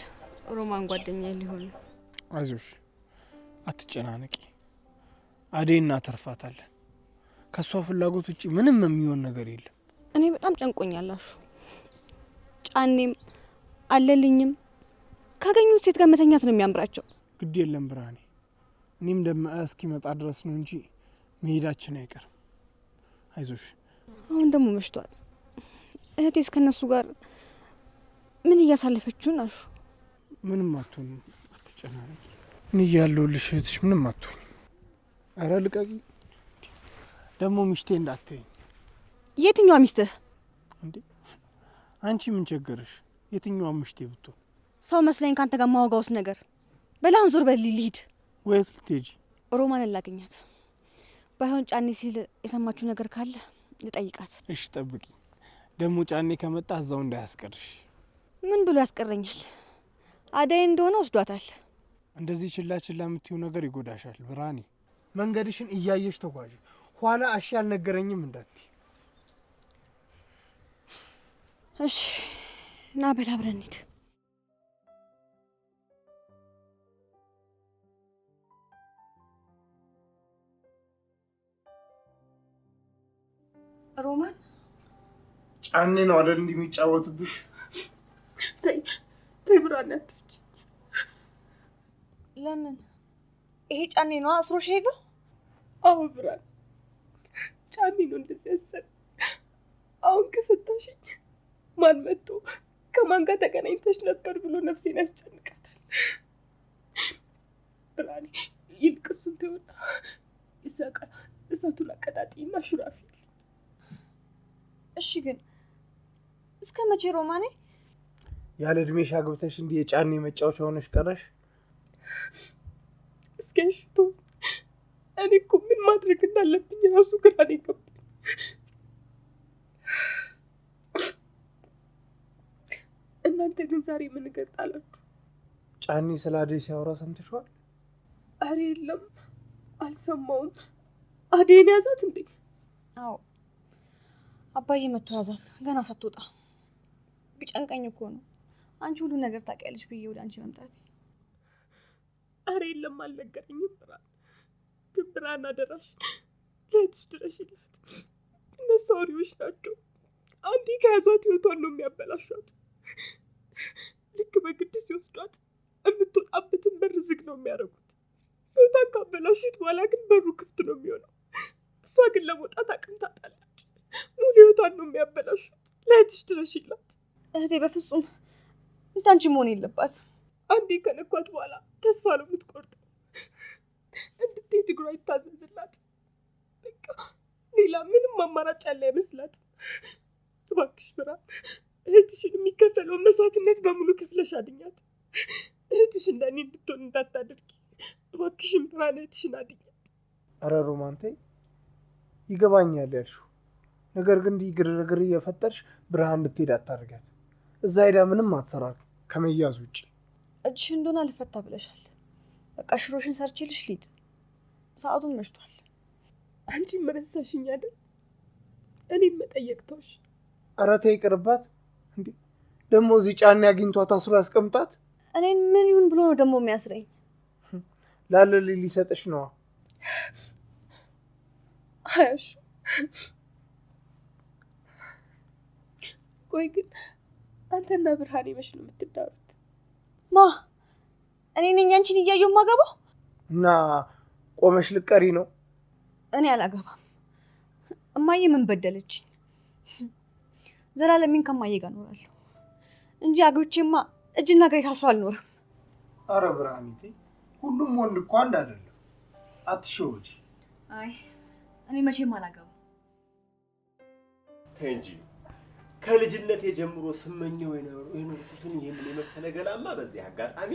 ሮማን ጓደኛዬ ሊሆን ነው። አይዞሽ፣ አትጨናነቂ። አደይ እናተርፋታለን። ከሷ ፍላጎት ውጪ ምንም የሚሆን ነገር የለም። እኔ በጣም ጨንቆኛላሹ። ጫኔም አለልኝም ካገኙት ሴት ጋር መተኛት ነው የሚያምራቸው። ግድ የለም ብርሃኔ፣ እኔም ደመ እስኪመጣ ድረስ ነው እንጂ መሄዳችን አይቀርም። አይዞሽ። አሁን ደግሞ መሽቷል። እህቴስ ከነሱ ጋር ምን እያሳለፈችው ናሹ? ምንም አትሆንም፣ አትጨናነቂ። እኔ እያለሁልሽ እህትሽ ምንም አትሆኝም። ኧረ ልቀቂ። ደግሞ ሚስቴ እንዳትይኝ። የትኛዋ ሚስትህ እንዴ? አንቺ ምን ቸገረሽ? የትኛዋ ሚስቴ ብትሆን? ሰው መስለኝ ካንተ ጋር ማወጋውስ ነገር። በላሁን ዞር በል ልሂድ። ወየት ልትሄጂ? ሮማንን ላገኛት። ባይሆን ጫኔ ሲል የሰማችሁ ነገር ካለ ልጠይቃት። እሺ ጠብቂ። ደግሞ ጫኔ ከመጣ እዛው እንዳያስቀርሽ። ምን ብሎ ያስቀረኛል? አደይ እንደሆነ ወስዷታል። እንደዚህ ችላ ችላ የምትይው ነገር ይጎዳሻል ብርሃኔ። መንገድሽን እያየሽ ተጓዥ። ኋላ አሺ አልነገረኝም እንዳትይ። እሺ ና በል አብረን እንሂድ። ሮማን ጫኔ ነው አይደል እንዲህ የሚጫወትብሽ? ተይ ብርሃኔ አትፍጭ። ለምን? ይሄ ጫኔ ነው አስሮሽ ሄደው? አዎ ብርሃኔ ጫኔ ነው እንደዚህ ያሰረ። አሁን ከፈታሽኝ ማን መጥቶ ከማን ጋር ተገናኝተሽ ነበር ብሎ ነፍሴን ያስጨንቃታል። ብርሃኔ ይልቅ እሱን ተይውና ይሳቃል። እሳቱን አቀጣጢና ሹራፊ። እሺ ግን እስከ መቼ ሮማኔ? ያለ እድሜሽ አግብተሽ እንዲህ የጫኔ መጫወቻ ሆነሽ ቀረሽ? እስኪ ሽቶ እኔ እኮ ምን ማድረግ እንዳለብኝ ራሱ ግራ ነው የገባኝ። እናንተ ግን ዛሬ ምን ገጣላችሁ? ጫኔ ስለ አደይ ሲያወራ ሰምተሽዋል? አረ የለም አልሰማውም። አደይን ያዛት እንዴ? አዎ አባዬ መጥቶ ያዛት ገና ሳትወጣ። ቢጨንቀኝ እኮ ነው አንቺ ሁሉ ነገር ታውቂያለሽ ብዬ ወደ አንቺ መምጣት። አረ የለም አልነገረኝም። ግን ብርሃን አደራሽ ለእህትሽ ድረሽላት። እነሱ አውሬዎች ናቸው። አንዴ ከያዟት ህይወቷን ነው የሚያበላሿት። ልክ በግድ ሲወስዷት የምትወጣበትን በር ዝግ ነው የሚያደርጉት። ህይወቷን ካበላሹት በኋላ ግን በሩ ክፍት ነው የሚሆነው። እሷ ግን ለመውጣት አቅም ታጣለች። ሙሉ ህይወቷን ነው የሚያበላሹት። ለእህትሽ ድረሽላት። እህቴ በፍጹም እንዳንቺ መሆን የለባት። አንዴ ከነኳት በኋላ ተስፋ ነው የምትቆርጠው። እንድትሄድ እግሯ ይታዘዝላት። በቃ ሌላ ምንም አማራጭ ያለ አይመስላትም። እባክሽ ብርሃን እህትሽን የሚከፈለውን መስዋዕትነት በሙሉ ከፍለሽ አድኛት። እህትሽ እንደኔ እንድትሆን እንዳታደርጊ እባክሽን ብርሃን፣ እህትሽን አድኛት። አረ ሮማንቴ ይገባኛል ያልሽው ነገር ግን እንዲህ ግርግር እየፈጠርሽ ብርሃን እንድትሄድ አታደርጊያት። እዛ ሄዳ ምንም አትሰራም ከመያዝ ውጭ። እጅሽ እንደሆነ አልፈታ ብለሻል። በቃ ሽሮሽን ሰርቼልሽ ልሂድ። ሰዓቱን መሽቷል። አንቺ መረሳሽኝ አይደል? እኔም መጠየቅ ተውሽ። ኧረ ተይ ይቅርባት። እንዴ ደግሞ እዚህ ጫኔ አግኝቷት አስሮ ያስቀምጣት። እኔን ምን ይሁን ብሎ ነው ደግሞ የሚያስረኝ? ላለልኝ ሊሰጥሽ ነዋ። አያሹ ቆይ ግን አንተና ብርሃኔ መች ነው የምትዳሩት? ማ እኔ ነኝ አንቺን እያየሁ ማገባው? እና ቆመሽ ልቀሪ ነው? እኔ አላገባም። እማዬ ምን በደለች? ዘላለሜን ከማዬ ጋር እኖራለሁ እንጂ አግብቼማ እጅና እግሬ ታስሮ አልኖርም። አረ ብርሃኔ ሁሉም ወንድ እኮ አንድ አይደለም፣ አትሸወጂ። አይ እኔ መቼም አላገባም። እንጂ ከልጅነቴ ጀምሮ ስመኘው የኖርኩትን ይህንን የመሰለ ገላማ በዚህ አጋጣሚ